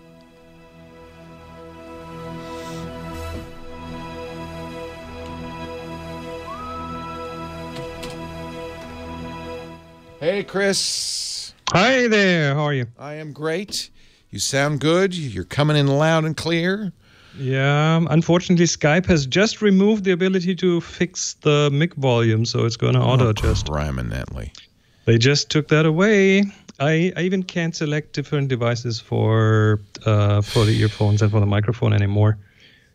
Hey, Chris.
Hi there. How are you?
I am great. You sound good. You're coming in loud and clear.
Yeah, unfortunately, Skype has just removed the ability to fix the mic volume, so it's going to auto-adjust.
Permanently.
They just took that away. I even can't select different devices for the earphones and for the microphone anymore.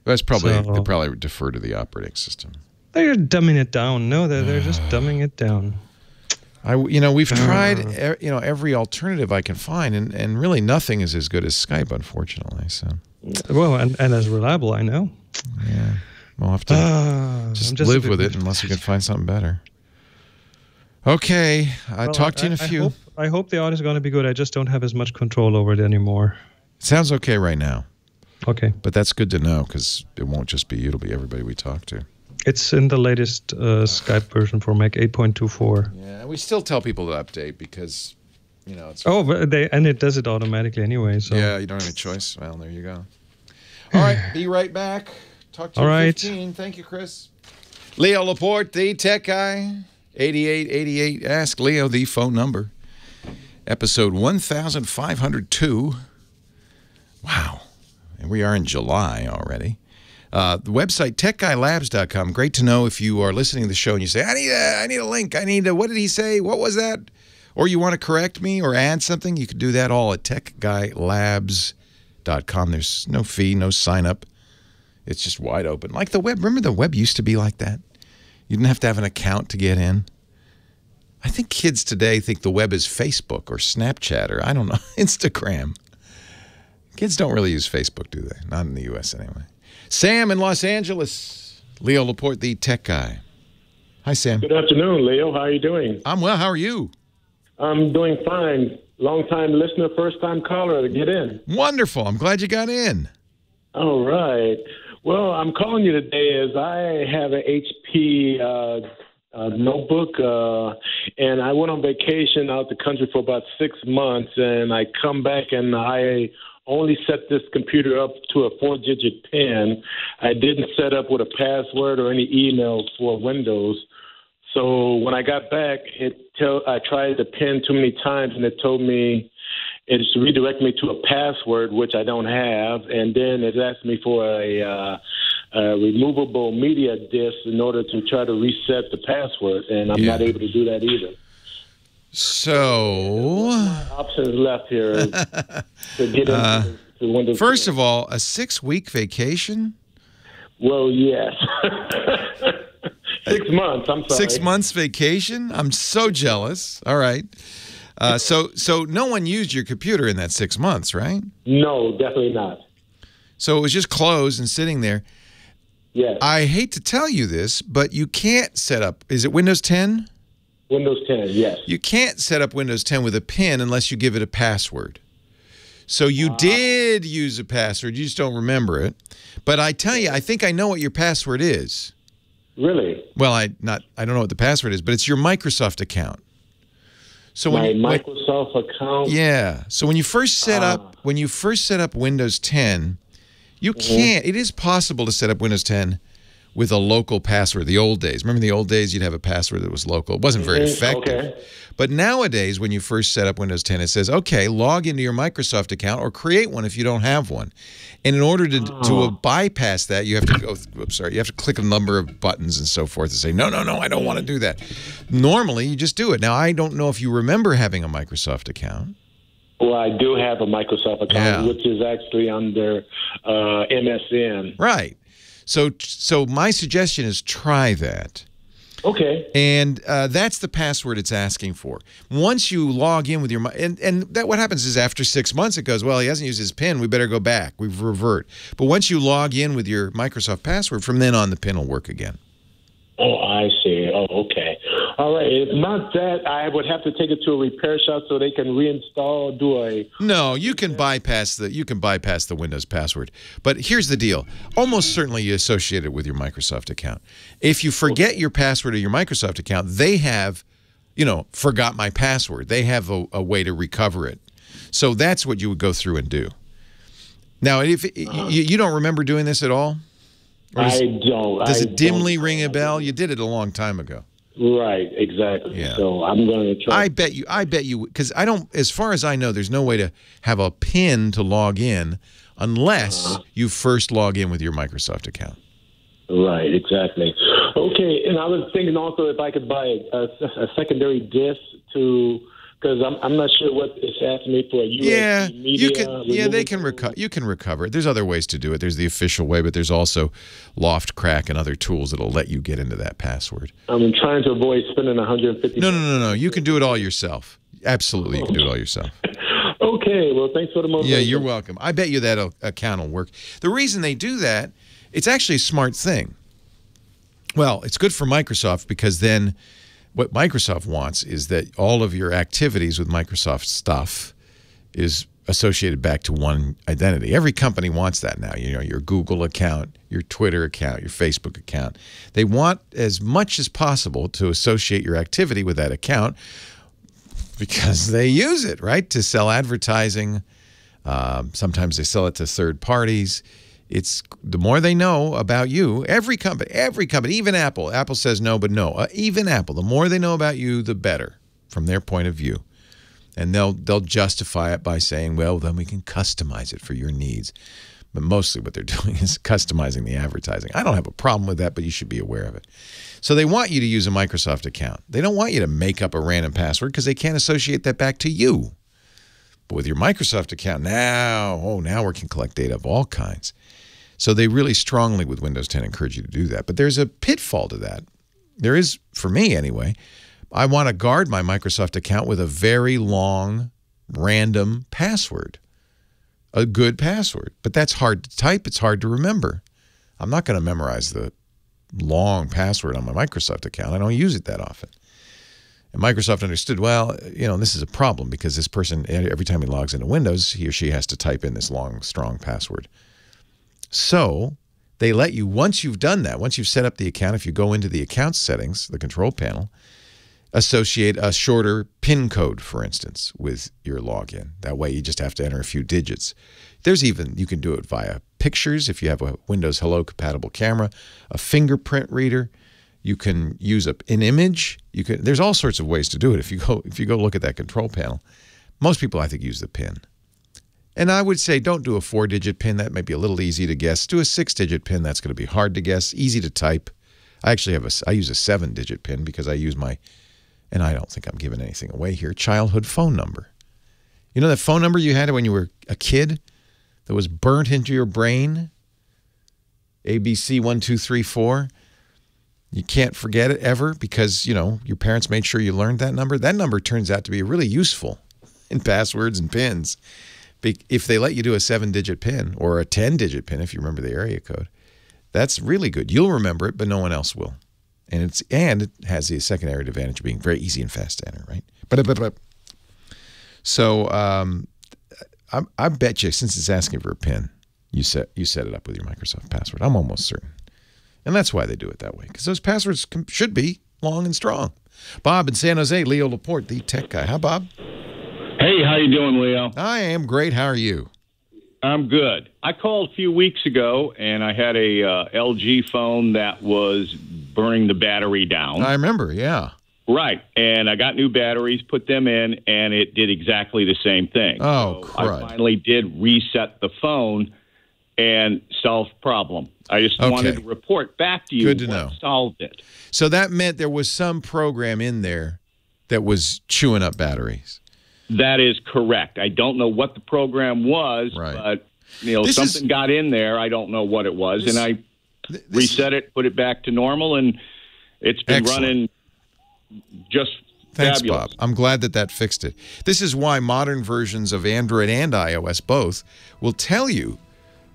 That's probably they probably defer to the operating system.
They're dumbing it down. No, they're just dumbing it down.
We've tried every alternative I can find, and really nothing is as good as Skype, unfortunately. So.
Well, and as reliable, I know.
Yeah, we'll have to just live with it unless we can find something better. Okay, I'll talk to you in a few.
I hope the audio is going to be good. I just don't have as much control over it anymore.
It sounds okay right now.
Okay.
But that's good to know, because it won't just be you. It'll be everybody we talk to.
It's in the latest Skype version for Mac 8.24.
Yeah, we still tell people to update because, it's...
Oh, but it does it automatically anyway. So.
Yeah, you don't have any choice. Well, there you go. All right, be right back. Talk to you in 15. Thank you, Chris. Leo Laporte, the tech guy. 8888 Ask Leo, the phone number. Episode 1502. Wow. And we are in July already. The website, techguylabs.com. Great to know if you are listening to the show and you say, I need a link. What did he say? What was that? Or you want to correct me or add something, you can do that all at techguylabs.com. There's no fee, no sign up. It's just wide open. Like the web. Remember the web used to be like that? You didn't have to have an account to get in. I think kids today think the web is Facebook or Snapchat or, I don't know, Instagram. Kids don't really use Facebook, do they? Not in the U.S. anyway. Sam in Los Angeles. Leo Laporte, the tech guy. Hi, Sam.
Good afternoon, Leo. How are you doing?
I'm well. How are you?
I'm doing fine. Long-time listener, first-time caller to get in.
Wonderful. I'm glad you got in.
All right. Well, I'm calling you today as I have an HP notebook, and I went on vacation out the country for about 6 months, and I come back and I only set this computer up to a 4-digit PIN. I didn't set up with a password or any email for Windows. So when I got back, I tried the PIN too many times, and it told me it redirected me to a password, which I don't have, and then it asked me for a removable media disk in order to try to reset the password, and I'm not able to do that either.
So,
options left here to get into Windows.
First of all, a 6-week vacation?
Well, yes. 6 months, I'm sorry.
6 months vacation? I'm so jealous. All right. So no one used your computer in that 6 months, right?
No, definitely not.
So it was just closed and sitting there.
Yes.
I hate to tell you this, but you can't set up, is it Windows 10?
Windows 10, yes.
You can't set up Windows 10 with a PIN unless you give it a password. So you did use a password, you just don't remember it. But I tell you, I think I know what your password is.
Really?
Well, I don't know what the password is, but it's your Microsoft account. So
Microsoft account.
Yeah. So when you first set up Windows 10, you can't. It is possible to set up Windows 10 with a local password. The old days. Remember the old days? You'd have a password that was local. It wasn't very effective.
Okay.
But nowadays, when you first set up Windows 10, it says, okay, log into your Microsoft account or create one if you don't have one. And in order to bypass that, you have to go. You have to click a number of buttons and so forth to say, no, I don't want to do that. Normally, you just do it. Now, I don't know if you remember having a Microsoft account.
Well, I do have a Microsoft account, which is actually under MSN.
Right. So my suggestion is try that.
Okay.
And that's the password it's asking for. Once you log in with your and that what happens is after 6 months it goes, well, he hasn't used his PIN. We better go back. We revert. But once you log in with your Microsoft password, from then on the PIN will work again.
Oh, I see. Oh, okay. All right. If not that, I would have to take it to a repair shop so they can reinstall.
No, you can bypass the Windows password. But here's the deal: almost certainly you associate it with your Microsoft account. If you forget your password of your Microsoft account, they have, forgot my password. They have a way to recover it. So that's what you would go through and do. Now, if you don't remember doing this at all.
I don't.
Does it dimly ring a bell? You did it a long time ago.
Right, exactly.
Yeah.
So I'm going to try.
I bet you, because I don't, as far as I know, there's no way to have a PIN to log in unless you first log in with your Microsoft account.
Right, exactly. Okay, and I was thinking also if I could buy a secondary disk because I'm not sure what it's asking me for.
Media, they can recover. You can recover it. There's other ways to do it. There's the official way, but there's also Loft Crack and other tools that'll let you get into that password.
I'm trying to avoid spending $150.
No. You can do it all yourself. Absolutely, you can do it all yourself.
Okay. Well, thanks for the motivation.
Yeah, you're welcome. I bet you that account will work. The reason they do that, it's actually a smart thing. Well, it's good for Microsoft because then what Microsoft wants is that all of your activities with Microsoft stuff is associated back to one identity. Every company wants that now. Your Google account, your Twitter account, your Facebook account. They want as much as possible to associate your activity with that account because they use it, right, to sell advertising. Sometimes they sell it to third parties. It's the more they know about you, every company, even Apple. Apple says no, but no. Even Apple, the more they know about you, the better from their point of view. And they'll justify it by saying, well, then we can customize it for your needs. But mostly what they're doing is customizing the advertising. I don't have a problem with that, but you should be aware of it. So they want you to use a Microsoft account. They don't want you to make up a random password because they can't associate that back to you. But with your Microsoft account, now we can collect data of all kinds. So they really strongly, with Windows 10, encourage you to do that. But there's a pitfall to that. There is, for me anyway. I want to guard my Microsoft account with a very long, random password. A good password. But that's hard to type. It's hard to remember. I'm not going to memorize the long password on my Microsoft account. I don't use it that often. And Microsoft understood, well, this is a problem because this person, every time he logs into Windows, he or she has to type in this long, strong password. So they let you, once you've done that, once you've set up the account, if you go into the account settings, the control panel, associate a shorter PIN code, for instance, with your login. That way you just have to enter a few digits. There's even, you can do it via pictures if you have a Windows Hello compatible camera, a fingerprint reader. You can use an image. There's all sorts of ways to do it. If you go look at that control panel, most people I think use the PIN. And I would say don't do a 4-digit PIN. That might be a little easy to guess. Do a 6-digit PIN. That's going to be hard to guess, easy to type. I actually I use a 7-digit PIN because I use my, and I don't think I'm giving anything away here, childhood phone number. You know that phone number you had when you were a kid that was burnt into your brain? ABC 1234. You can't forget it ever because, your parents made sure you learned that number. That number turns out to be really useful in passwords and PINs. If they let you do a 7-digit PIN or a 10-digit PIN, if you remember the area code, that's really good. You'll remember it, but no one else will. And it has the secondary advantage of being very easy and fast to enter, right? So I bet you, since it's asking for a PIN, you set it up with your Microsoft password. I'm almost certain. And that's why they do it that way, because those passwords should be long and strong. Bob in San Jose, Leo Laporte, the tech guy. Hi, Bob.
Hey, how you doing, Leo?
I am great. How are you?
I'm good. I called a few weeks ago, and I had a LG phone that was burning the battery down.
I remember, yeah.
Right, and I got new batteries, put them in, and it did exactly the same thing.
Oh,
so I finally did reset the phone and solved the problem. I just wanted to report back to you what solved it.
So that meant there was some program in there that was chewing up batteries.
That is correct. I don't know what the program was, but something got in there. I don't know what it was, and I reset it, put it back to normal, and it's been running just
Thanks,
fabulous.
Bob. I'm glad that fixed it. This is why modern versions of Android and iOS both will tell you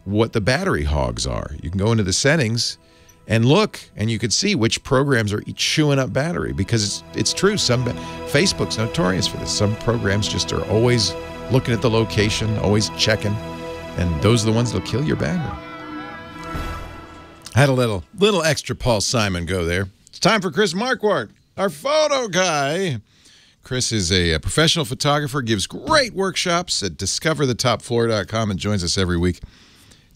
what the battery hogs are. You can go into the settings and look, and you can see which programs are chewing up battery, because it's true. Facebook's notorious for this. Some programs just are always looking at the location, always checking, and those are the ones that'll kill your battery. I had a little extra Paul Simon go there. It's time for Chris Marquardt, our photo guy. Chris is a professional photographer, gives great workshops at discoverthetopfloor.com, and joins us every week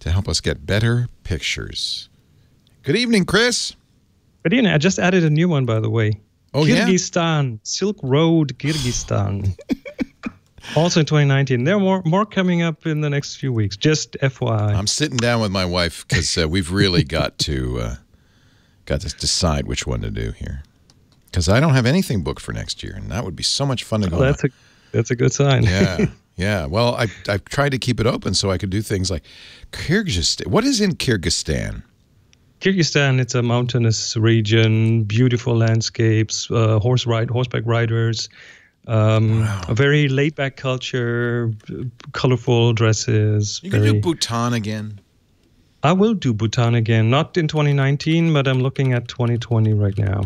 to help us get better pictures. Good evening, Chris.
Good evening. I just added a new one, by the way.
Oh,
Kyrgyzstan, Silk Road, Kyrgyzstan. Also in 2019. There are more coming up in the next few weeks. Just FYI.
I'm sitting down with my wife because we've really got to decide which one to do here. Because I don't have anything booked for next year, and that would be so much fun to go.
That's a good sign.
Yeah. Yeah, well, I've tried to keep it open so I could do things like Kyrgyzstan. What is in Kyrgyzstan?
Kyrgyzstan, it's a mountainous region, beautiful landscapes, horseback riders, a very laid-back culture, colorful dresses.
You can do Bhutan again?
I will do Bhutan again, not in 2019, but I'm looking at 2020 right now.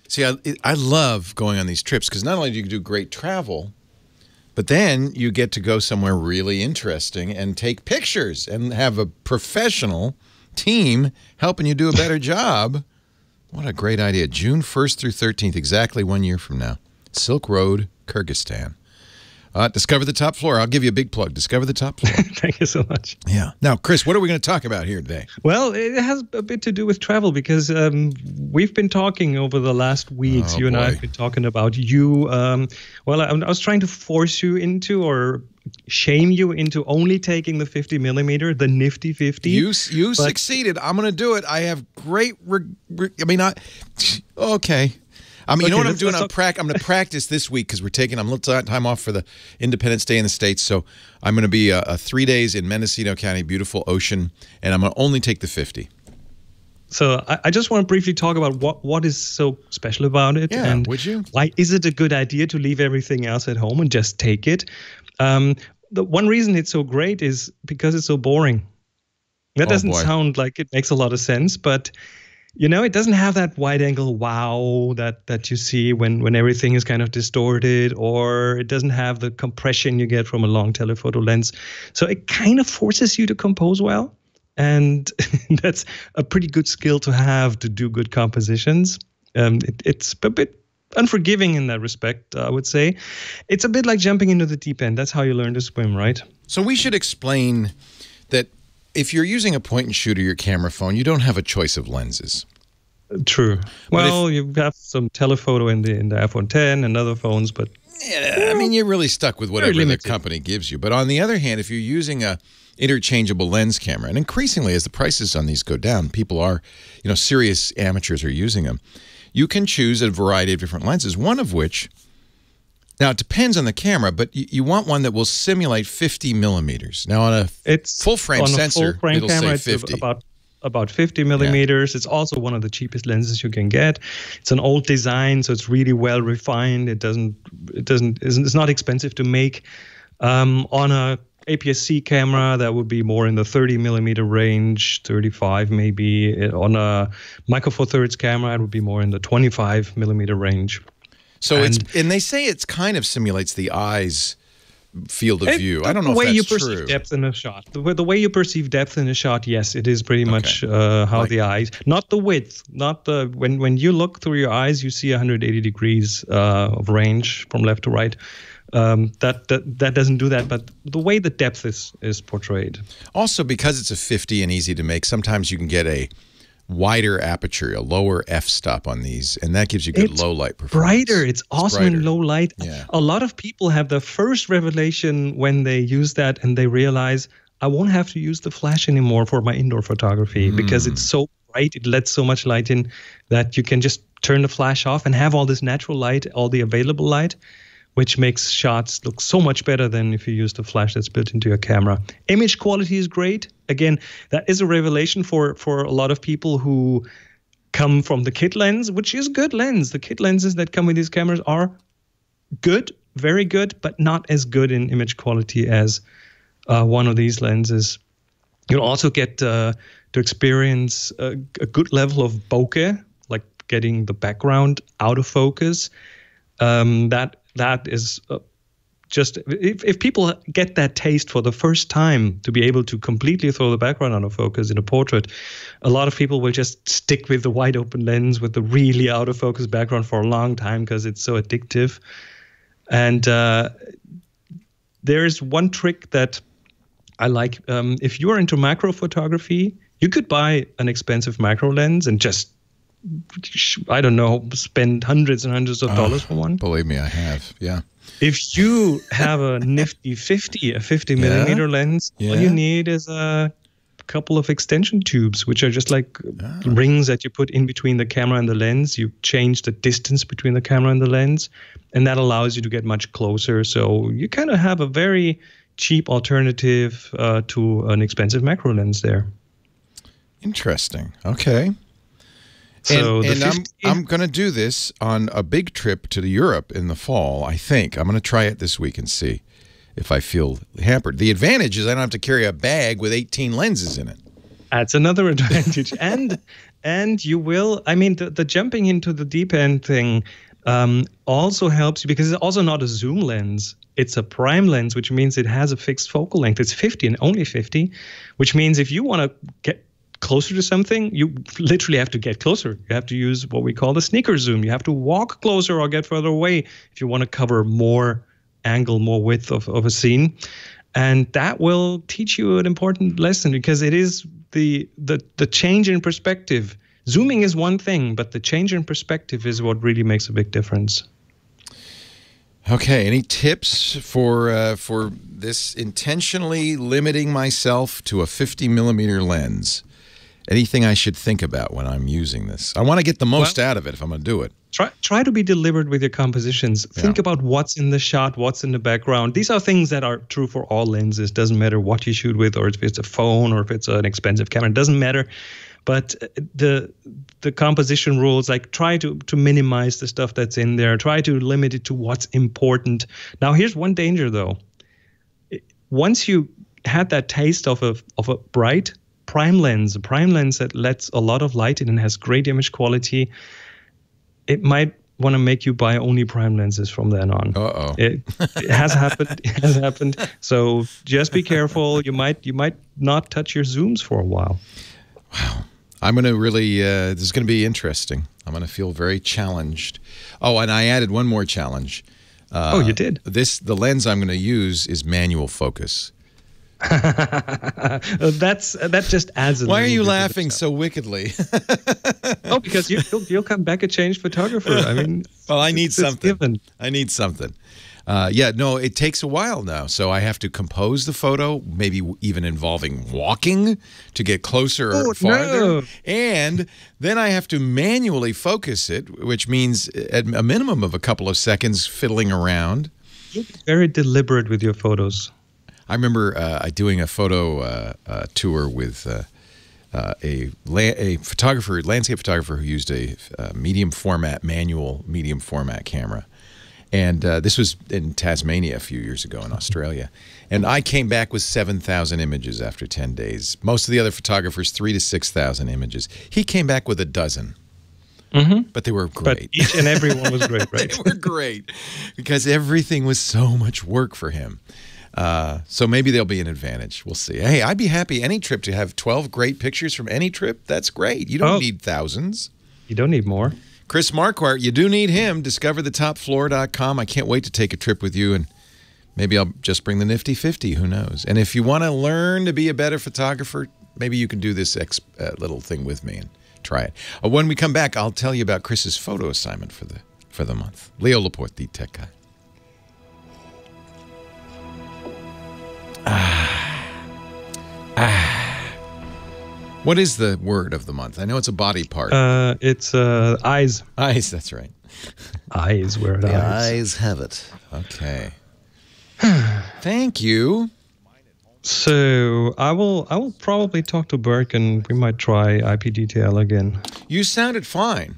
See, I love going on these trips because not only do you do great travel, but then you get to go somewhere really interesting and take pictures and have a professional team helping you do a better job. What a great idea. June 1st through 13th, exactly 1 year from now. Silk Road, Kyrgyzstan. Discover the Top Floor. I'll give you a big plug. Discover the Top Floor.
Thank you so much.
Yeah. Now, Chris, what are we going to talk about here today?
Well, it has a bit to do with travel because we've been talking over the last weeks. You and I have been talking about you. I was trying to force you into or shame you into only taking the 50 millimeter, the nifty 50.
You succeeded. I'm going to do it. I have great. Okay. You know what I'm doing? I'm going to practice this week because I'm a little time off for the Independence Day in the States. So I'm going to be 3 days in Mendocino County, beautiful ocean, and I'm going to only take the 50.
So I just want to briefly talk about what is so special about it.
Yeah,
and
would you?
Why is it a good idea to leave everything else at home and just take it? The one reason it's so great is because it's so boring. That doesn't sound like it makes a lot of sense, but it doesn't have that wide angle wow that you see when everything is kind of distorted, or it doesn't have the compression you get from a long telephoto lens. So it kind of forces you to compose well. And that's a pretty good skill to have to do good compositions. It's a bit unforgiving in that respect, I would say. It's a bit like jumping into the deep end. That's how you learn to swim, right?
So we should explain that if you're using a point-and-shoot or your camera phone, you don't have a choice of lenses.
True. Well, you have some telephoto in the iPhone 10 and other phones, but...
Yeah, I mean, you're really stuck with whatever the company gives you. But on the other hand, if you're using a interchangeable lens camera, and increasingly as the prices on these go down, people are, serious amateurs are using them, you can choose a variety of different lenses, one of which, now it depends on the camera, but you want one that will simulate 50 millimeters. Now on a full-frame sensor, it'll say 50.
About 50 millimeters. Yeah. It's also one of the cheapest lenses you can get. It's an old design, so it's really well refined. It's not expensive to make. On a APS-C camera, that would be more in the 30 millimeter range, 35 maybe. On a Micro Four Thirds camera, it would be more in the 25 millimeter range.
So and they say it kind of simulates the eye's field of view. I don't know if that's true.
The way you perceive depth in a shot. The way you perceive depth in a shot, yes, it is pretty much how the eyes, not the width, not the when you look through your eyes, you see 180 degrees of range from left to right. That doesn't do that, but the way the depth is portrayed.
Also, because it's a 50 and easy to make, sometimes you can get a wider aperture, a lower f-stop on these, and that gives you good low light performance.
It's awesome in low light. Yeah. A lot of people have the first revelation when they use that and they realize, I won't have to use the flash anymore for my indoor photography because it's so bright, it lets so much light in that you can just turn the flash off and have all this natural light, all the available light, which makes shots look so much better than if you use the flash that's built into your camera. Image quality is great. Again, that is a revelation for a lot of people who come from the kit lens, which is good lens. The kit lenses that come with these cameras are good, very good, but not as good in image quality as one of these lenses. You'll also get to experience a good level of bokeh, like getting the background out of focus. That is just, if people get that taste for the first time to be able to completely throw the background out of focus in a portrait, a lot of people will just stick with the wide open lens with the really out of focus background for a long time because it's so addictive. And there's one trick that I like. If you're into macro photography, you could buy an expensive macro lens and just, I don't know, spend hundreds and hundreds of dollars for one.
Believe me, I have. Yeah.
If you have a nifty 50 millimeter lens, all you need is a couple of extension tubes, which are just like rings that you put in between the camera and the lens. You change the distance between the camera and the lens, and that allows you to get much closer. So you kind of have a very cheap alternative to an expensive macro lens there.
Interesting. Okay. So I'm going to do this on a big trip to Europe in the fall, I think. I'm going to try it this week and see if I feel hampered. The advantage is I don't have to carry a bag with 18 lenses in it.
That's another advantage. and you will, I mean, the jumping into the deep end thing also helps you because it's also not a zoom lens. It's a prime lens, which means it has a fixed focal length. It's 50 and only 50, which means if you want to get closer to something, you literally have to get closer. You have to use what we call the sneaker zoom. You have to walk closer or get further away if you want to cover more angle, more width of a scene. And that will teach you an important lesson because it is the change in perspective. Zooming is one thing, but the change in perspective is what really makes a big difference.
Okay, any tips for this intentionally limiting myself to a 50 millimeter lens? Anything I should think about when I'm using this? I want to get the most out of it if I'm going to do it.
Try to be deliberate with your compositions. Think about what's in the shot, what's in the background. These are things that are true for all lenses. Doesn't matter what you shoot with, or if it's a phone, or if it's an expensive camera. It doesn't matter. But the composition rules, like try to minimize the stuff that's in there. Try to limit it to what's important. Now, here's one danger, though. Once you had that taste of a bright, prime lens, that lets a lot of light in and has great image quality, it might want to make you buy only prime lenses from then on. It has happened. It has happened. So just be careful. You might not touch your zooms for a while.
Wow. I'm going to really, this is going to be interesting. I'm going to feel very challenged. Oh, and I added one more challenge.
You did?
The lens I'm going to use is manual focus.
That just adds a
Why are
little
you
bit
laughing so wickedly?
Oh, because you'll come back a changed photographer. I mean,
well, I need something.
Given.
I need something. No, it takes a while now. So I have to compose the photo, maybe even involving walking to get closer or farther.
No.
And then I have to manually focus it, which means at a minimum of a couple of seconds fiddling around.
You're very deliberate with your photos.
I remember doing a photo tour with a photographer, landscape photographer who used a manual medium format camera. And this was in Tasmania a few years ago in Australia. And I came back with 7,000 images after 10 days. Most of the other photographers, 3,000 to 6,000 images. He came back with a dozen.
Mm-hmm.
But they were great.
But each and every one was great, right?
They were great because everything was so much work for him. So maybe there'll be an advantage. We'll see. Hey, I'd be happy any trip to have 12 great pictures from any trip. That's great. You don't need thousands.
You don't need more.
Chris Marquardt, you do need him. DiscoverTheTopFloor.com. I can't wait to take a trip with you, and maybe I'll just bring the Nifty 50. Who knows? And if you want to learn to be a better photographer, maybe you can do this little thing with me and try it. When we come back, I'll tell you about Chris's photo assignment for the month. Leo Laporte, the tech guy. What is the word of the month? I know it's a body part.
It's eyes.
Eyes, that's right.
Eyes, where
the
eyes.
Eyes have it. Okay. Thank you.
So I will probably talk to Burke and we might try IPDTL again.
You sounded fine.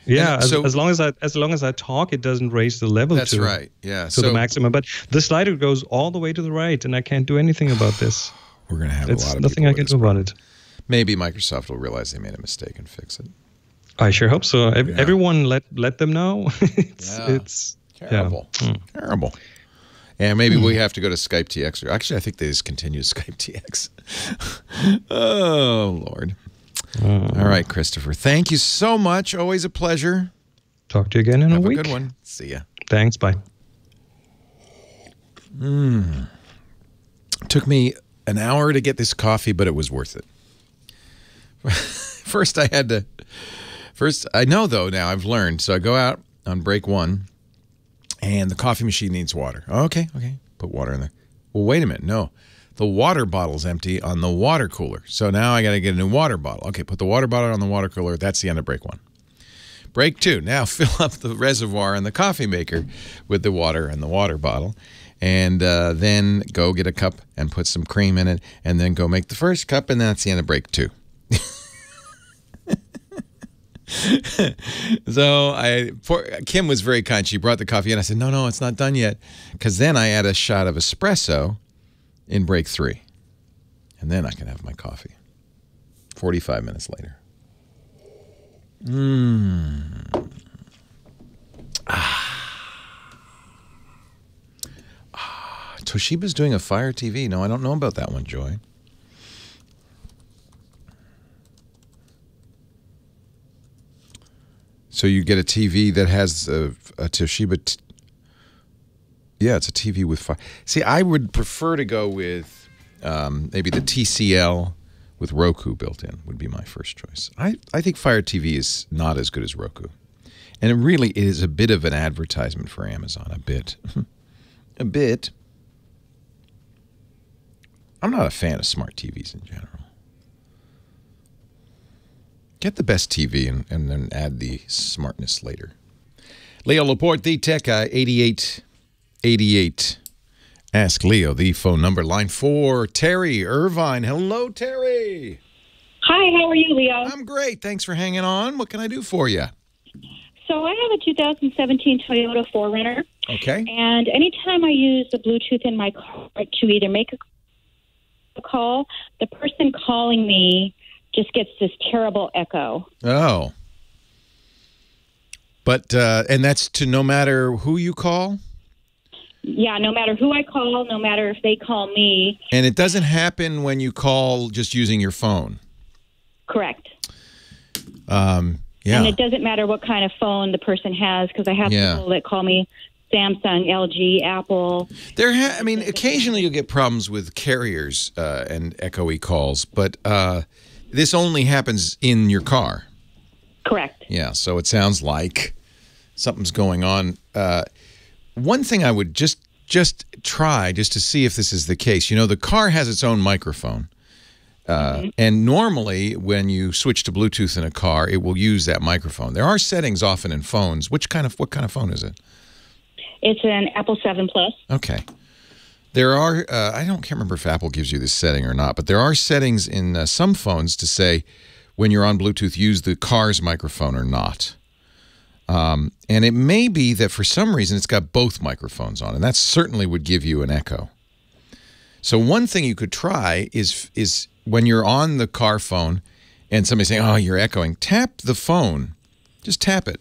Yeah, as long as I talk, it doesn't raise the level.
That's right. Yeah,
to the maximum. But the slider goes all the way to the right, and I can't do anything about this.
We're gonna have a lot of
nothing I can do about it.
Maybe Microsoft will realize they made a mistake and fix it.
I sure hope so. Everyone, let them know. It's
terrible. Yeah. Terrible. And maybe we have to go to Skype TX. Actually, I think they just continue Skype TX. Oh, Lord. All right, Christopher. Thank you so much. Always a pleasure.
Talk to you again in a week.
Have a good one. See ya.
Thanks. Bye.
Took me an hour to get this coffee, but it was worth it. First, I know, though, now I've learned. So I go out on break one, and the coffee machine needs water. Okay. Put water in there. Well, wait a minute. No. The water bottle's empty on the water cooler. So now I got to get a new water bottle. Okay, put the water bottle on the water cooler. That's the end of break one. Break two. Now fill up the reservoir in the coffee maker with the water and the water bottle. And then go get a cup and put some cream in it. And then go make the first cup. And that's the end of break two. So Kim was very kind. She brought the coffee in. I said, no, it's not done yet. Because then I add a shot of espresso in break three. And then I can have my coffee. 45 minutes later. Toshiba's doing a Fire TV. No, I don't know about that one, Joy. So you get a TV that has a Toshiba. Yeah, it's a TV with Fire. See, I would prefer to go with maybe the TCL with Roku built in would be my first choice. I think Fire TV is not as good as Roku. And it really is a bit of an advertisement for Amazon, a bit. A bit. I'm not a fan of smart TVs in general. Get the best TV and then add the smartness later. Leo Laporte, the tech guy, 8888. Ask Leo, the phone number, line 4. Terry Irvine. Hello, Terry.
Hi, how are you, Leo?
I'm great. Thanks for hanging on. What can I do for you?
So I have a 2017 Toyota 4Runner.
Okay.
And anytime I use the Bluetooth in my car to either make a call, the person calling me just gets this terrible echo.
Oh. But, and that's to no matter who you call?
Yeah, no matter who I call, no matter if they call me.
And it doesn't happen when you call just using your phone?
Correct.
Yeah.
And it doesn't matter what kind of phone the person has, because I have people that call me Samsung, LG, Apple.
I mean, occasionally you'll get problems with carriers and echoey calls, but this only happens in your car.
Correct.
Yeah, so it sounds like something's going on. One thing I would just try, just to see if this is the case, you know, the car has its own microphone. And normally when you switch to Bluetooth in a car, it will use that microphone. There are settings often in phones. What kind of phone is it?
It's an Apple 7 Plus.
Okay. There are, can't remember if Apple gives you this setting or not, but there are settings in some phones to say when you're on Bluetooth, use the car's microphone or not. And it may be that for some reason it's got both microphones on, and that certainly would give you an echo. So one thing you could try is when you're on the car phone and somebody's saying, oh, you're echoing, tap the phone. Just tap it.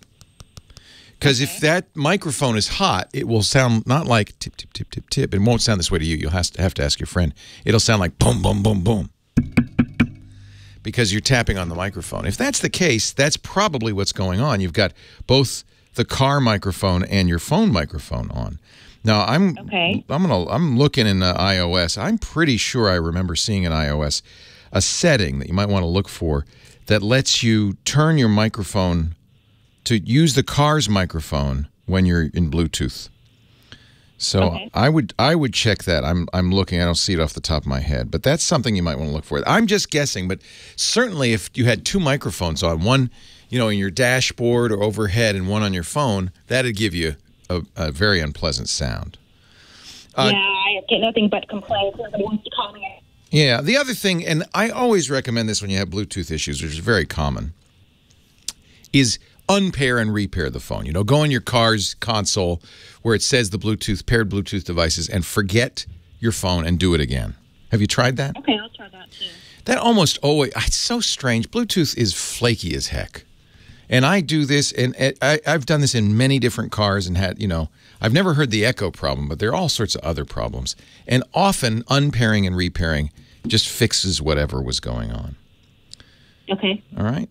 Because if that microphone is hot, it will sound not like tip, tip, tip, tip, tip. It won't sound this way to you. You'll have to ask your friend. It'll sound like boom, boom, boom, boom. Because you're tapping on the microphone. If that's the case, that's probably what's going on. You've got both the car microphone and your phone microphone on. Now, I'm looking in iOS. I'm pretty sure I remember seeing in iOS a setting that you might want to look for that lets you turn your microphone to use the car's microphone when you're in Bluetooth. So I would check that. I'm looking. I don't see it off the top of my head, but that's something you might want to look for. I'm just guessing, but certainly if you had two microphones on, one, you know, in your dashboard or overhead, and one on your phone, that'd give you a very unpleasant sound.
Yeah, I get nothing but complaints. Nobody wants to call me.
Yeah, the other thing, and I always recommend this when you have Bluetooth issues, which is very common, is unpair and repair the phone. You know, go in your car's console where it says the Bluetooth, paired Bluetooth devices, and forget your phone and do it again. Have you tried that?
Okay, I'll try that too.
That almost always, it's so strange. Bluetooth is flaky as heck. And I do this, and I've done this in many different cars and had, you know, I've never heard the echo problem, but there are all sorts of other problems. And often unpairing and repairing just fixes whatever was going on.
Okay.
All right.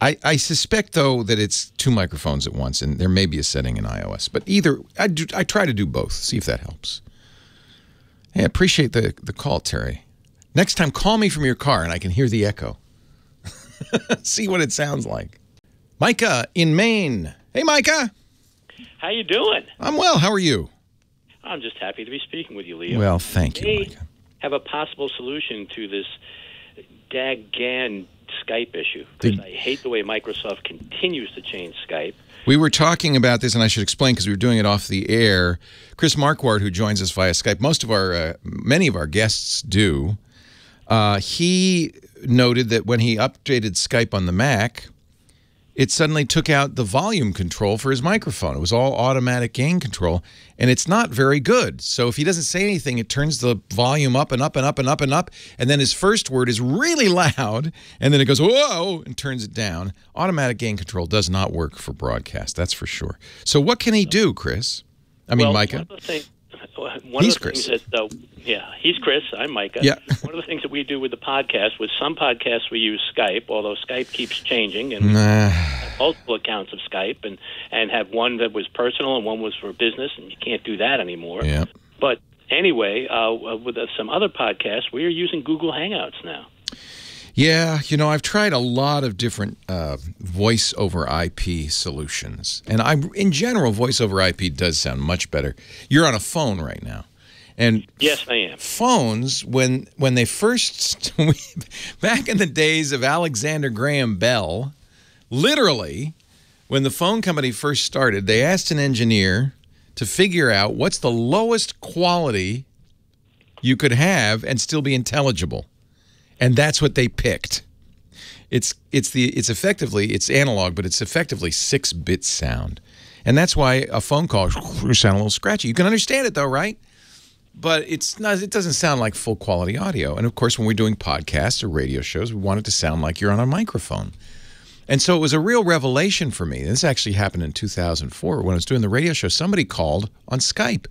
I suspect, though, that it's two microphones at once, and there may be a setting in iOS. But either, I try to do both, see if that helps. Hey, I appreciate the call, Terry. Next time, call me from your car, and I can hear the echo. See what it sounds like. Micah in Maine. Hey, Micah.
How you doing?
I'm well. How are you?
I'm just happy to be speaking with you, Leo.
Well, thank you, Micah.
Have a possible solution to this daggan Skype issue, because I hate the way Microsoft continues to change Skype.
We were talking about this, and I should explain because we were doing it off the air. Chris Marquardt, who joins us via Skype, many of our guests do. He noted that when he updated Skype on the Mac, it suddenly took out the volume control for his microphone. It was all automatic gain control, and it's not very good. So if he doesn't say anything, it turns the volume up and up and up and up and up, and then his first word is really loud, and then it goes, whoa, and turns it down. Automatic gain control does not work for broadcast, that's for sure. So what can he do, Chris? I mean, Micah.
He's Chris. Yeah, he's Chris. I'm Micah.
Yeah.
One of the things that we do with the podcast, with some podcasts we use Skype, although Skype keeps changing, and we have multiple accounts of Skype, and have one that was personal and one was for business, and you can't do that anymore.
Yeah.
But anyway, with some other podcasts, we are using Google Hangouts now.
Yeah, you know, I've tried a lot of different voice over IP solutions. And in general, voice over IP does sound much better. You're on a phone right now. And
yes, I am.
Phones, when they first, back in the days of Alexander Graham Bell, literally, when the phone company first started, they asked an engineer to figure out what's the lowest quality you could have and still be intelligible. And that's what they picked. It's analog, but it's effectively 6-bit sound. And that's why a phone call sounds a little scratchy. You can understand it though, right? but it's not. It doesn't sound like full quality audio. And of course, when we're doing podcasts or radio shows, we want it to sound like you're on a microphone. And so it was a real revelation for me. This actually happened in 2004 when I was doing the radio show. Somebody called on Skype,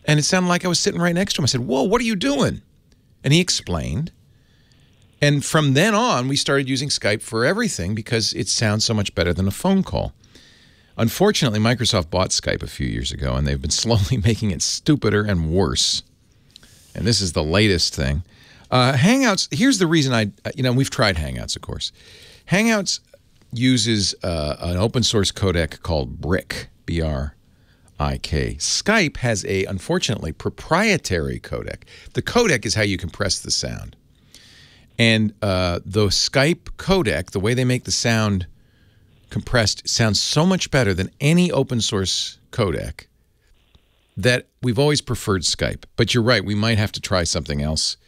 and it sounded like I was sitting right next to him. I said, "Whoa, what are you doing?" And he explained. And from then on, we started using Skype for everything because it sounds so much better than a phone call. Unfortunately, Microsoft bought Skype a few years ago, and they've been slowly making it stupider and worse. And this is the latest thing. Hangouts, here's the reason we've tried Hangouts, of course. Hangouts uses an open source codec called BRIC, B-R-I-K. Skype has a, unfortunately, proprietary codec. The codec is how you compress the sound. And the Skype codec, the way they make the sound compressed, sounds so much better than any open source codec that we've always preferred Skype. But you're right, we might have to try something else.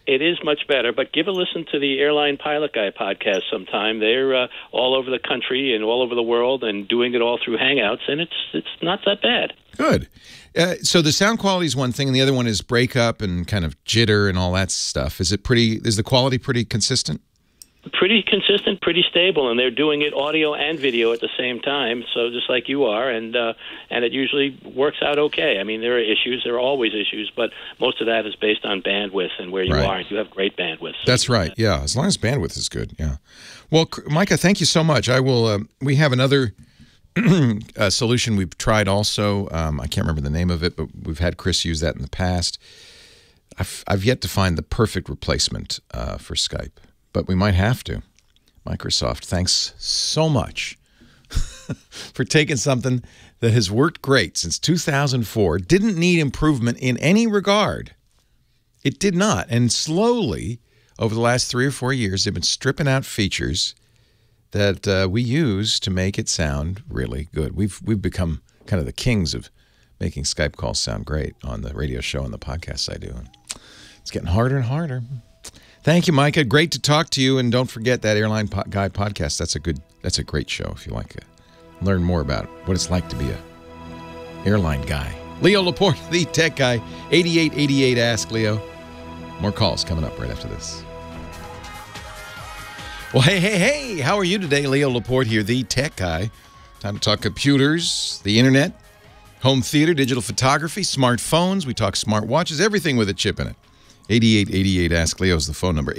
It is much better, but give a listen to the Airline Pilot Guy podcast sometime. They're all over the country and all over the world and doing it all through Hangouts, and it's not that bad.
Good. So the sound quality is one thing, and the other one is breakup and kind of jitter and all that stuff. Is the quality pretty consistent?
Pretty consistent, pretty stable, and they're doing it audio and video at the same time, so just like you are, and it usually works out okay. I mean, there are issues, there are always issues, but most of that is based on bandwidth and where you are, and you have great bandwidth. So
that's right, yeah, as long as bandwidth is good, yeah. Well, Micah, thank you so much. I will. We have another solution we've tried also. I can't remember the name of it, but we've had Chris use that in the past. I've yet to find the perfect replacement for Skype. But we might have to. Microsoft, thanks so much for taking something that has worked great since 2004, didn't need improvement in any regard. It did not. And slowly, over the last 3 or 4 years, they've been stripping out features that we use to make it sound really good. We've become kind of the kings of making Skype calls sound great on the radio show and the podcasts I do. And it's getting harder and harder. Thank you, Micah. Great to talk to you. And don't forget that Airline Guy podcast. That's a great show if you like to learn more about what it's like to be a airline guy. Leo Laporte, the tech guy. 8888 Ask Leo. More calls coming up right after this. Well, hey, how are you today? Leo Laporte here, the tech guy. Time to talk computers, the internet, home theater, digital photography, smartphones. We talk smartwatches, everything with a chip in it. 8888 Ask Leo is the phone number.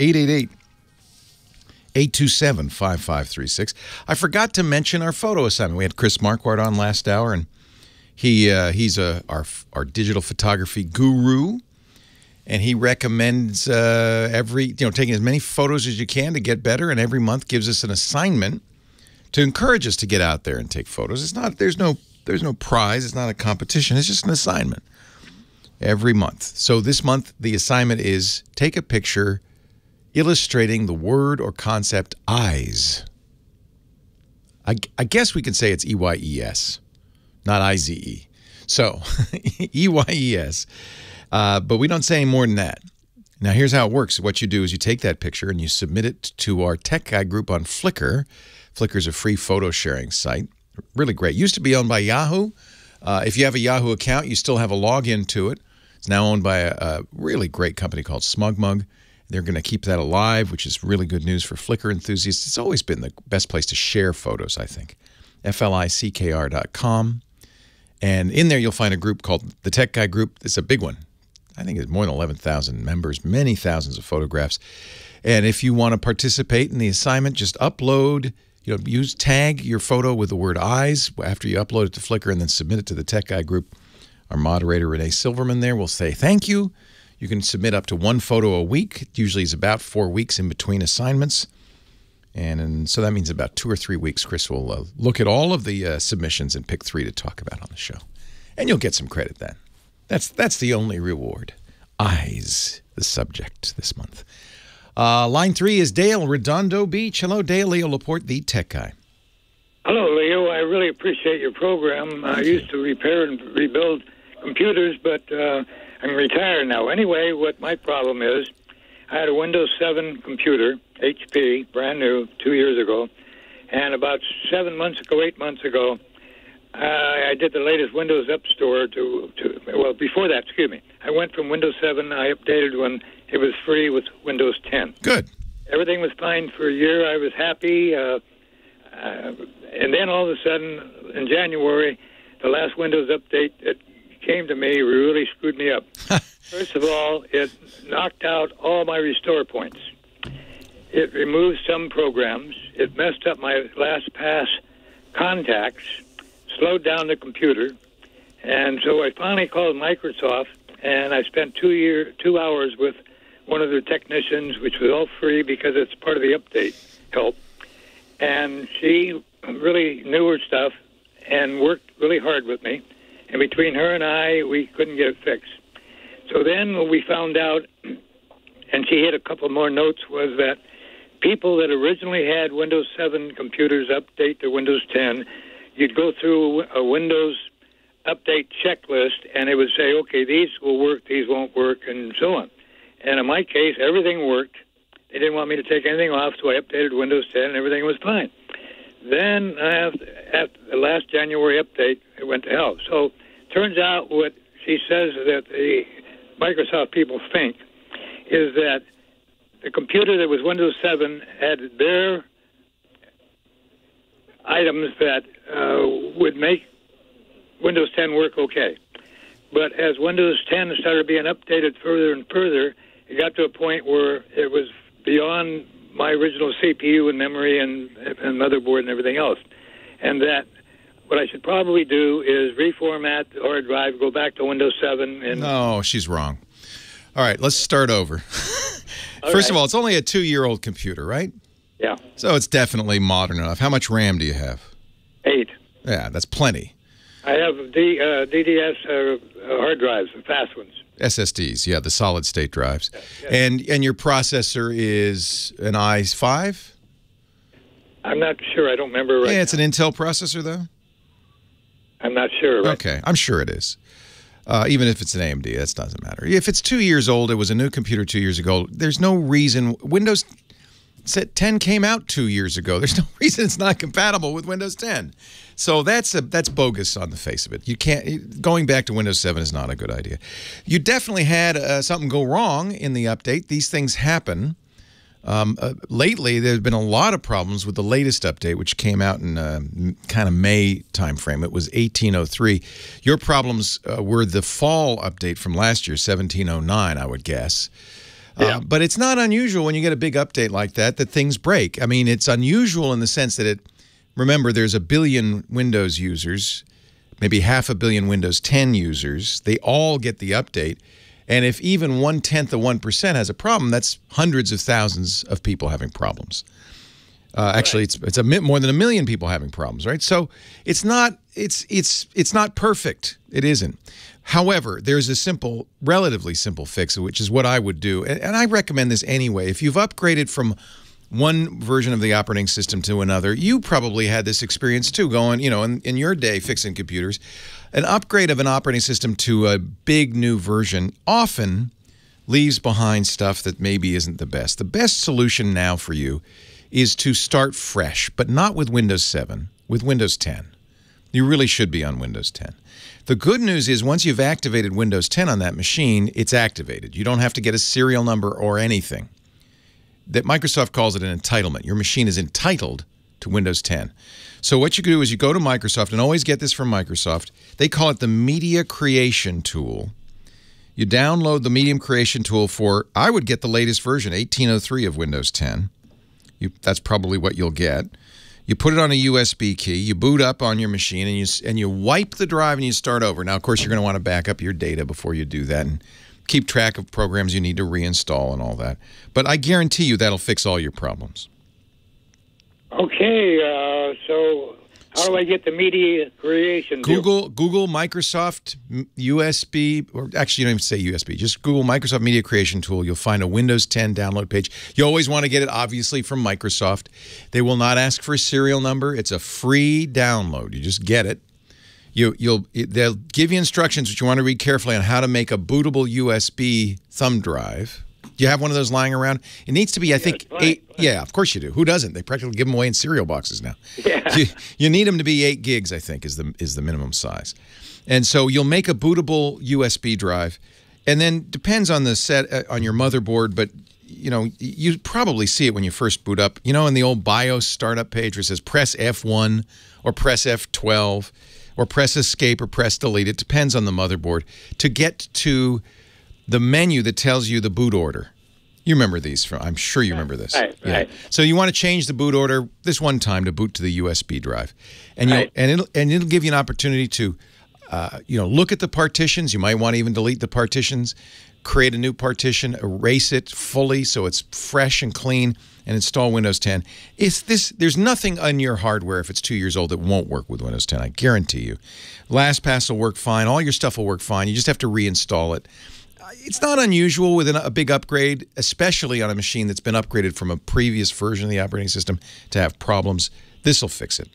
888-827-5536. I forgot to mention our photo assignment. We had Chris Marquardt on last hour, and he's our digital photography guru, and he recommends taking as many photos as you can to get better, and every month gives us an assignment to encourage us to get out there and take photos. It's not there's no prize. It's not a competition. It's just an assignment. Every month. So this month, the assignment is take a picture illustrating the word or concept eyes. I guess we could say it's E-Y-E-S, not I-Z-E. So, E-Y-E-S. But we don't say any more than that. Now, here's how it works. What you do is you take that picture and you submit it to our Tech Guy group on Flickr. Flickr's a free photo sharing site. Really great. Used to be owned by Yahoo. If you have a Yahoo account, you still have a login to it. It's now owned by a really great company called SmugMug. They're going to keep that alive, which is really good news for Flickr enthusiasts. It's always been the best place to share photos, I think. FLICKR.com. And in there, you'll find a group called the Tech Guy Group. It's a big one. I think it's more than 11,000 members, many thousands of photographs. And if you want to participate in the assignment, just upload, tag your photo with the word eyes after you upload it to Flickr and then submit it to the Tech Guy Group. Our moderator, Renee Silverman, there will say thank you. You can submit up to 1 photo a week. It usually is about 4 weeks in between assignments. And so that means about 2 or 3 weeks, Chris will look at all of the submissions and pick 3 to talk about on the show. And you'll get some credit then. That's the only reward. Eyes, the subject this month. Line 3 is Dale, Redondo Beach. Hello, Dale. Leo Laporte, the tech guy.
Hello, Leo. I really appreciate your program. I used to repair and rebuild computers, but I'm retired now. Anyway, what my problem is, I had a Windows 7 computer, HP, brand new, 2 years ago, and about 8 months ago, I did the latest Windows Up Store well, before that, excuse me. I went from Windows 7, I updated when it was free with Windows 10.
Good.
Everything was fine for a year. I was happy. And then all of a sudden, in January, the last Windows update that came to me really screwed me up. First of all, it knocked out all my restore points. It removed some programs. It messed up my LastPass contacts, slowed down the computer. And so I finally called Microsoft, and I spent 2 hours with one of their technicians, which was all free because it's part of the update help. And she really knew her stuff and worked really hard with me. And between her and I, we couldn't get it fixed. So then we found out, and she hit a couple more notes, was that people that originally had Windows 7 computers update to Windows 10, you'd go through a Windows update checklist, and it would say, okay, these will work, these won't work, and so on. And in my case, everything worked. They didn't want me to take anything off, so I updated Windows 10, and everything was fine. Then, after the last January update, it went to hell. So, turns out what she says that the Microsoft people think is that the computer that was Windows 7 had their items that would make Windows 10 work okay. But as Windows 10 started being updated further and further, it got to a point where it was beyond my original CPU and memory and motherboard and everything else. And that what I should probably do is reformat the hard drive, go back to Windows 7. And
no, she's wrong. All right, let's start over. First of all, it's only a 2-year-old computer, right?
Yeah.
So it's definitely modern enough. How much RAM do you have?
8.
Yeah, that's plenty.
I have DDS hard drives, the fast ones.
SSDs, yeah, the solid-state drives.
Yes.
And your processor is an i5?
I'm not sure. I don't remember right
Yeah, it's an Intel processor, though?
I'm not sure. Right?
Okay, I'm sure it is. Even if it's an AMD, that doesn't matter. If it's 2 years old, it was a new computer 2 years ago, there's no reason. Windows 10 came out 2 years ago. There's no reason it's not compatible with Windows 10. So that's bogus on the face of it. You can't. Going back to Windows 7 is not a good idea. You definitely had something go wrong in the update. These things happen. Lately, there's been a lot of problems with the latest update, which came out in kind of May timeframe. It was 1803. Your problems were the fall update from last year, 1709, I would guess. Yeah. But it's not unusual when you get a big update like that things break. I mean, it's unusual in the sense that remember, there's 1 billion Windows users, maybe 500 million Windows 10 users. They all get the update. And if even 1/10 of 1% has a problem, that's hundreds of thousands of people having problems. Actually, it's more than 1 million people having problems, right? So it's not perfect. It isn't. However, there's a relatively simple fix, which is what I would do, and I recommend this anyway. If you've upgraded from one version of the operating system to another, you probably had this experience too, going, in your day fixing computers. An upgrade of an operating system to a big new version often leaves behind stuff that maybe isn't the best. The best solution now for you is to start fresh, but not with Windows 7, with Windows 10. You really should be on Windows 10. The good news is once you've activated Windows 10 on that machine, it's activated. You don't have to get a serial number or anything. That Microsoft calls it an entitlement. Your machine is entitled to Windows 10. So what you do is you go to Microsoft, and always get this from Microsoft. They call it the Media Creation Tool. You download the Media Creation Tool for, I would get the latest version, 1803 of Windows 10. That's probably what you'll get. You put it on a USB key, you boot up on your machine, and you wipe the drive and you start over. Now, of course, you're going to want to back up your data before you do that and keep track of programs you need to reinstall and all that. But I guarantee you that'll fix all your problems.
Okay, so how do I get the media creation?
Google Microsoft USB, or actually you don't even say USB, just Google Microsoft Media Creation Tool. You'll find a Windows 10 download page. You always want to get it, obviously, from Microsoft. They will not ask for a serial number. It's a free download. You just get it. They'll give you instructions, which you want to read carefully, on how to make a bootable USB thumb drive. Do you have one of those lying around? It needs to be, I think, 8. Yeah, of course you do. Who doesn't? They practically give them away in cereal boxes now.
Yeah.
You need them to be 8 gigs, I think, is the minimum size. And so you'll make a bootable USB drive, and then depends on the set on your motherboard, but you know, you probably see it when you first boot up. You know, in the old BIOS startup page where it says press F1 or press F12 or press escape or press delete. It depends on the motherboard to get to the menu that tells you the boot order. You remember these I'm sure you remember this.
Right.
So you want to change the boot order this one time to boot to the USB drive. And it'll give you an opportunity to you know, look at the partitions. You might want to even delete the partitions, create a new partition, erase it fully so it's fresh and clean, and install Windows 10. There's nothing on your hardware, if it's 2 years old, that won't work with Windows 10. I guarantee you. LastPass will work fine. All your stuff will work fine. You just have to reinstall it. It's not unusual with a big upgrade, especially on a machine that's been upgraded from a previous version of the operating system, to have problems. This will fix it.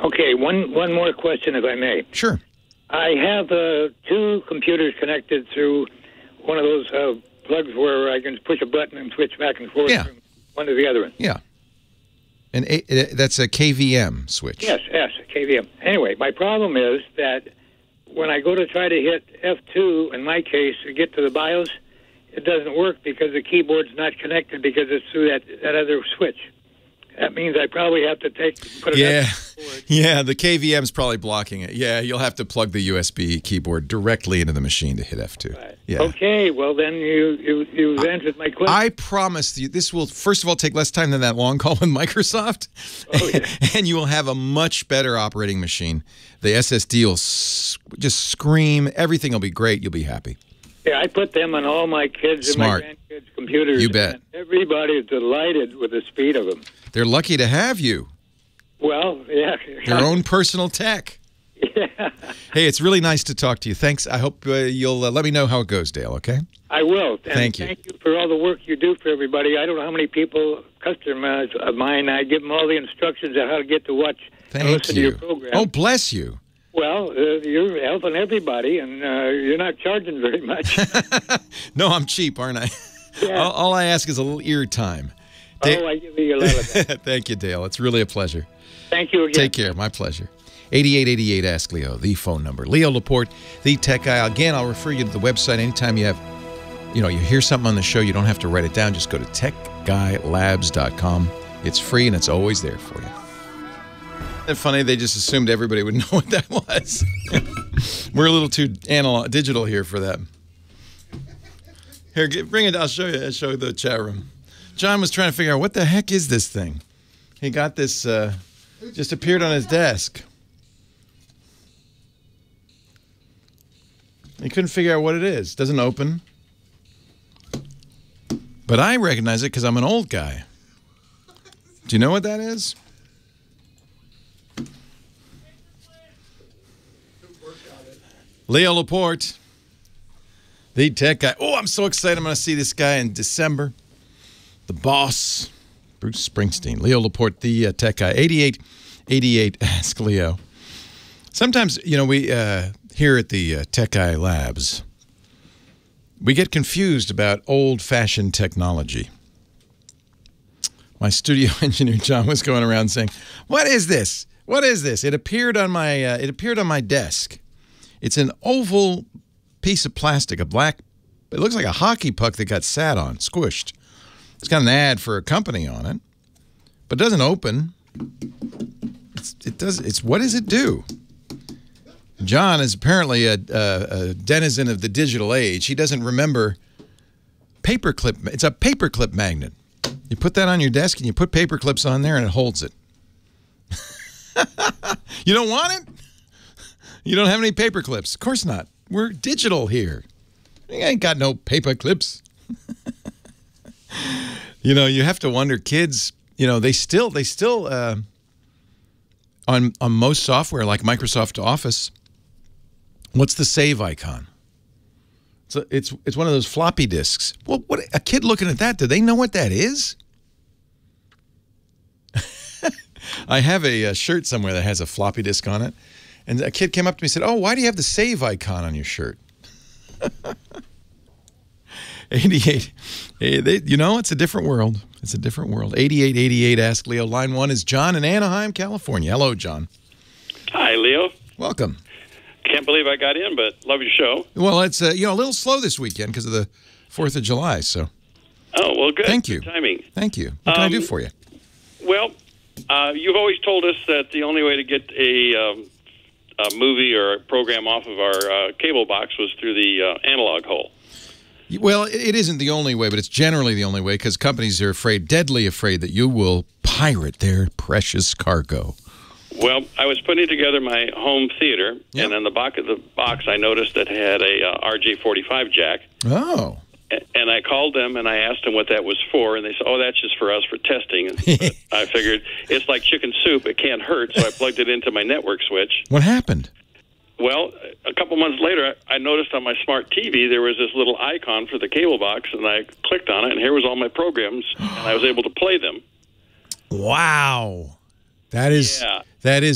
Okay, one more question, if I may.
Sure.
I have 2 computers connected through one of those plugs where I can push a button and switch back and forth from one to the other one.
Yeah. And that's a KVM switch.
Yes, KVM. Anyway, my problem is that when I go to try to hit F2, in my case, to get to the BIOS, it doesn't work because the keyboard's not connected because it's through that other switch. That means I probably have to put it
Yeah, the KVM's probably blocking it. Yeah, you'll have to plug the USB keyboard directly into the machine to hit F2.
Right.
Yeah.
Okay, well then you've answered my question.
I promise you, this will, first of all, take less time than that long call with Microsoft.
Oh, yeah.
And you will have a much better operating machine. The SSD will just scream. Everything will be great. You'll be happy.
Yeah, I put them on all my kids and my grandkids' computers.
You bet.
And everybody's delighted with the speed of them.
They're lucky to have you.
Well, yeah.
Their own personal tech.
Yeah.
Hey, it's really nice to talk to you. Thanks. I hope you'll let me know how it goes, Dale, okay?
I will. And
thank you.
Thank you for all the work you do for everybody. I don't know how many people, customers of mine, I give them all the instructions on how to get to watch and listen to your program.
Oh, bless you.
Well, you're helping everybody, and you're not charging very much.
No, I'm cheap, aren't I?
Yeah.
All I ask is a little ear time.
I give you a lot of that.
Thank you, Dale. It's really a pleasure.
Thank you again.
Take care. My pleasure. 8888 Ask Leo, the phone number. Leo Laporte, the tech guy. Again, I'll refer you to the website anytime you hear something on the show. You don't have to write it down. Just go to techguylabs.com. It's free and it's always there for you. Isn't it funny? They just assumed everybody would know what that was. We're a little too digital here for that. Here, bring it. I'll show you. I'll show you the chat room. John was trying to figure out what the heck is this thing. He got this, just appeared on his desk. He couldn't figure out what it is. Doesn't open. But I recognize it because I'm an old guy. Do you know what that is? Leo Laporte, the tech guy. Oh, I'm so excited. I'm going to see this guy in December. The boss, Bruce Springsteen. Leo Laporte, the tech guy. 8888 Ask Leo. Sometimes, we here at the Tech Guy Labs, we get confused about old-fashioned technology. My studio engineer John was going around saying, "What is this? What is this?" It appeared on my desk. It's an oval piece of plastic, it looks like a hockey puck that got sat on, squished. It's got an ad for a company on it, but it doesn't open. What does it do? John is apparently a denizen of the digital age. He doesn't remember paperclip. It's a paperclip magnet. You put that on your desk and you put paper clips on there and it holds it. You don't want it? You don't have any paper clips? Of course not. We're digital here. You ain't got no paper clips. You have to wonder, kids, they still on most software like Microsoft Office, what's the save icon? So it's one of those floppy disks. Well, what a kid looking at that, do they know what that is? I have a shirt somewhere that has a floppy disk on it. And a kid came up to me and said, "Oh, why do you have the save icon on your shirt?" 88. You know, it's a different world. It's a different world. 8888 Ask Leo. Line 1 is John in Anaheim, California. Hello, John.
Hi, Leo.
Welcome.
Can't believe I got in, but love your show.
Well, it's a little slow this weekend because of the 4th of July, so.
Oh, well, good.
Thank you.
Good timing.
Thank you. What can I do for you?
Well, you've always told us that the only way to get a movie or a program off of our cable box was through the analog hole.
Well, it isn't the only way, but it's generally the only way because companies are deadly afraid that you will pirate their precious cargo.
Well, I was putting together my home theater, and on the back of the box, I noticed that it had a RJ45 jack.
Oh.
And I called them, and I asked them what that was for, and they said, oh, that's just for us for testing. And I figured, it's like chicken soup. It can't hurt, so I plugged it into my network switch.
What happened?
Well, a couple months later, I noticed on my smart TV there was this little icon for the cable box, and I clicked on it, and here was all my programs, and I was able to play them.
Wow. That is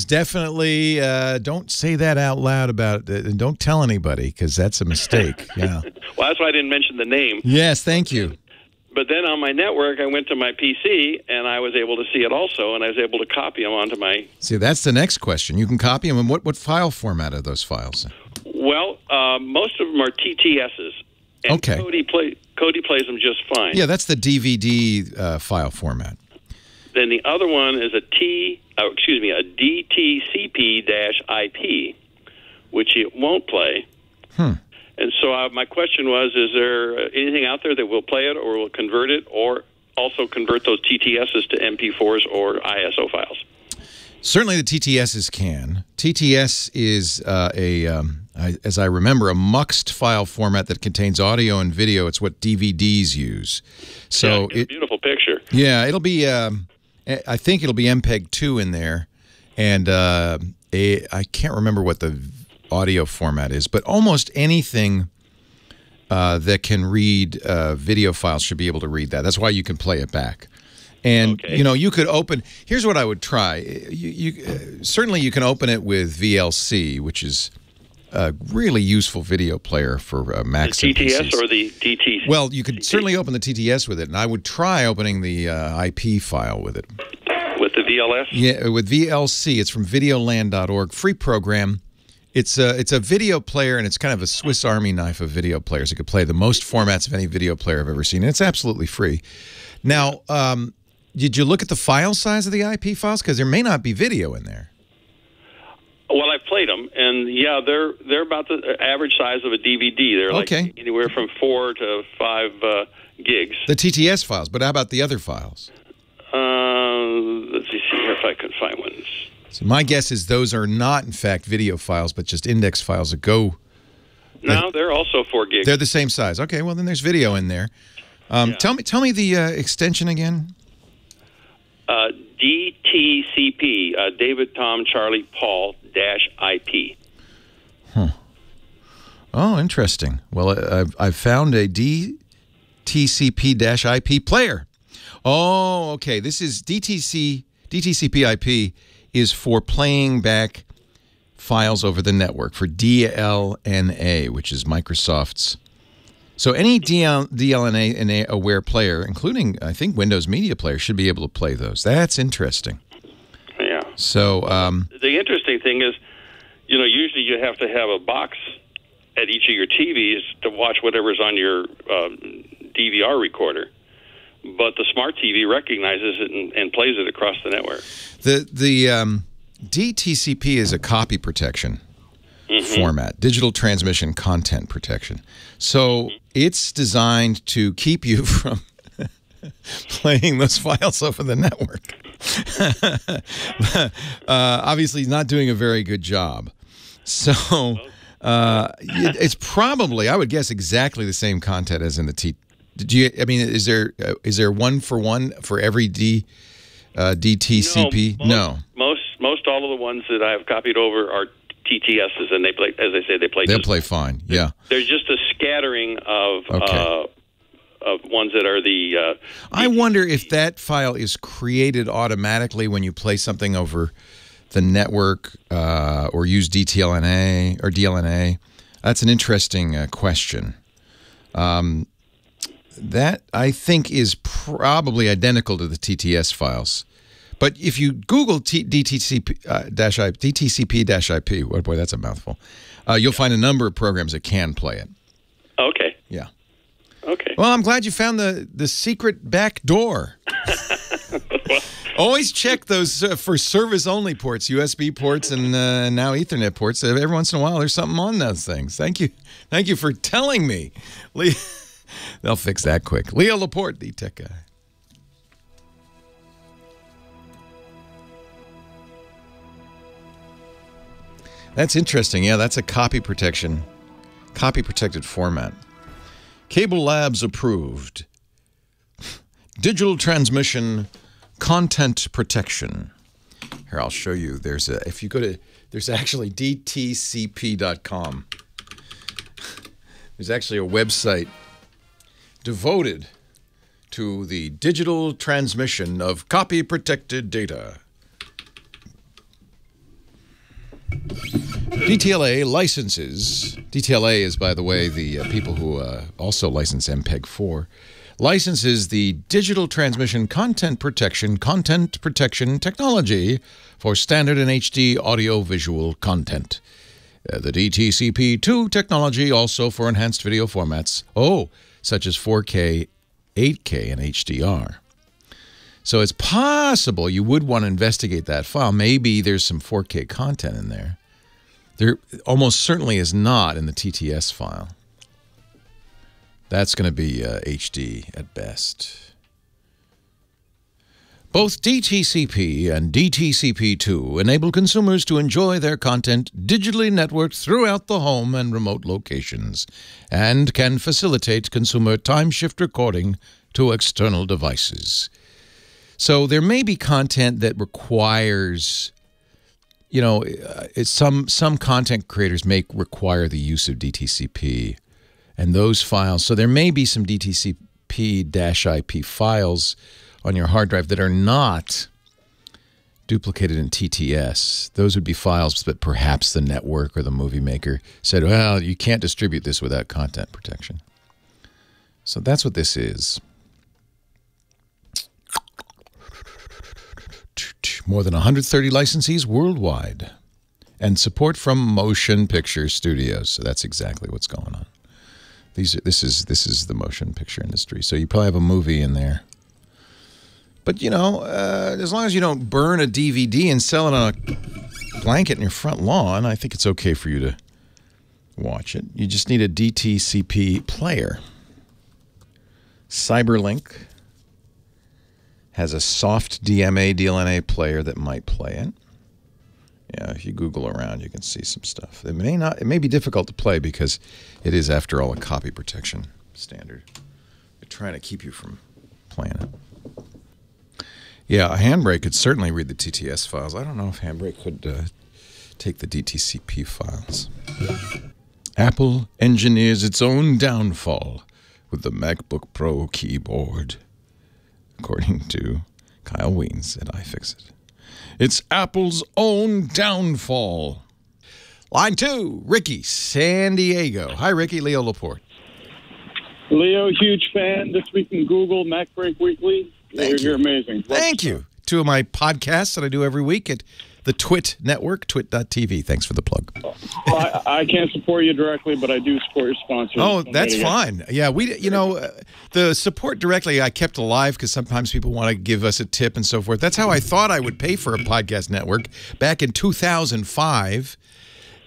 definitely, don't say that out loud about it, and don't tell anybody, because that's a mistake. Yeah.
Well, that's why I didn't mention the name.
Yes, thank you.
But then on my network, I went to my PC, and I was able to see it also, and I was able to copy them onto my...
See, that's the next question. You can copy them, and what file format are those files?
Well, most of them are TTSs. And
okay.
Cody plays them just fine.
Yeah, that's the DVD file format.
Then the other one is a DTCP-IP, which it won't play. And so my question was, is there anything out there that will play it or will convert it or also convert those TTSs to MP4s or ISO files?
Certainly the TTSs can. TTS is as I remember, a muxed file format that contains audio and video. It's what DVDs use. So
it's a beautiful picture.
Yeah, it'll be... I think it'll be MPEG-2 in there, and I can't remember what the audio format is, but almost anything that can read video files should be able to read that. That's why you can play it back. And, you know, you could open... Here's what I would try. Certainly you can open it with VLC, which is a really useful video player for Macs
the
and
TTS
PCs.
or the DT?
Well, you could certainly open the TTS with it, and I would try opening the IP file with it.
With the VLS?
Yeah, with VLC. It's from videoland.org. Free program. It's a video player, and it's kind of a Swiss Army knife of video players. It could play the most formats of any video player I've ever seen, and it's absolutely free. Now, did you look at the file size of the IP files? Because there may not be video in there.
Well, I played them, and yeah, they're about the average size of a DVD. They're like anywhere from 4 to 5 gigs.
The TTS files, but how about the other files?
Let's see if I can find one.
So my guess is those are not, in fact, video files, but just index files that go...
No, they're also 4 gigs.
They're the same size. Okay, well, then there's video in there. Tell me the extension again.
DTCP, David, Tom, Charlie, Paul, -IP.
Huh. Oh, interesting. Well, I've found a DTCP-IP player. Oh, okay. This is DTCP-IP is for playing back files over the network, for DLNA, which is Microsoft's. So any DLNA-aware player, including, I think, Windows Media Player, should be able to play those. That's interesting.
Yeah.
So
the interesting thing is, you know, usually you have to have a box at each of your TVs to watch whatever's on your DVR recorder. But the smart TV recognizes it and plays it across the network.
The DTCP is a copy protection format, digital transmission content protection. So it's designed to keep you from playing those files over the network. Obviously, he's not doing a very good job. So it's probably, I would guess, exactly the same content as in the I mean, is there one for one for every DTCP?
No. Most all of the ones that I've copied over are TTSs, and they play, as I say,
they'll play fine. Yeah,
there's just a scattering of ones that are the.
I wonder if that file is created automatically when you play something over the network or use DLNA or DLNA. That's an interesting question. That, I think, is probably identical to the TTS files. But if you Google DTCP-IP, oh boy, that's a mouthful, you'll find a number of programs that can play it.
Okay.
Yeah.
Okay.
Well, I'm glad you found the secret back door. Always check those for service-only ports, USB ports, and now Ethernet ports. Every once in a while, there's something on those things. Thank you for telling me. They'll fix that quick. Leo Laporte, the tech guy. That's interesting. Yeah, that's a copy-protected format. Cable Labs approved. Digital transmission content protection. Here, I'll show you. There's actually DTCP.com. There's actually a website devoted to the digital transmission of copy-protected data. Dtla licenses. Dtla is, by the way, the people who also license MPEG-4. Licenses the digital transmission content protection technology for standard and HD audio-visual content. The DTCP2 technology also for enhanced video formats, such as 4K, 8K, and HDR. So it's possible you would want to investigate that file. Maybe there's some 4K content in there. There almost certainly is not in the TTS file. That's going to be HD at best. Both DTCP and DTCP2 enable consumers to enjoy their content digitally networked throughout the home and remote locations, and can facilitate consumer time-shift recording to external devices. So there may be content that requires, some content creators may require the use of DTCP, and those files. So there may be some DTCP-IP files on your hard drive that are not duplicated in TTS. Those would be files that perhaps the network or the movie maker said, well, you can't distribute this without content protection. So that's what this is. More than 130 licensees worldwide, and support from motion picture studios. So that's exactly what's going on. This is the motion picture industry. So you probably have a movie in there. But, as long as you don't burn a DVD and sell it on a blanket in your front lawn, I think it's okay for you to watch it. You just need a DTCP player. Cyberlink has a soft DLNA player that might play it. Yeah, if you Google around, you can see some stuff. It may be difficult to play because it is, after all, a copy protection standard. They're trying to keep you from playing it. Yeah, a Handbrake could certainly read the TTS files. I don't know if Handbrake could take the DTCP files. Apple engineers its own downfall with the MacBook Pro keyboard, according to Kyle Wiens at iFixit. It's Apple's own downfall. Line 2, Ricky, San Diego. Hi, Ricky. Leo Laporte.
Leo, huge fan. This Week in Google, MacBreak Weekly. You're amazing.
Thank you. 2 of my podcasts that I do every week at the Twit Network, twit.tv. Thanks for the plug.
I can't support you directly, but I do support your sponsors.
Oh, that's fine. Yeah, the support directly I kept alive because sometimes people want to give us a tip and so forth. That's how I thought I would pay for a podcast network back in 2005.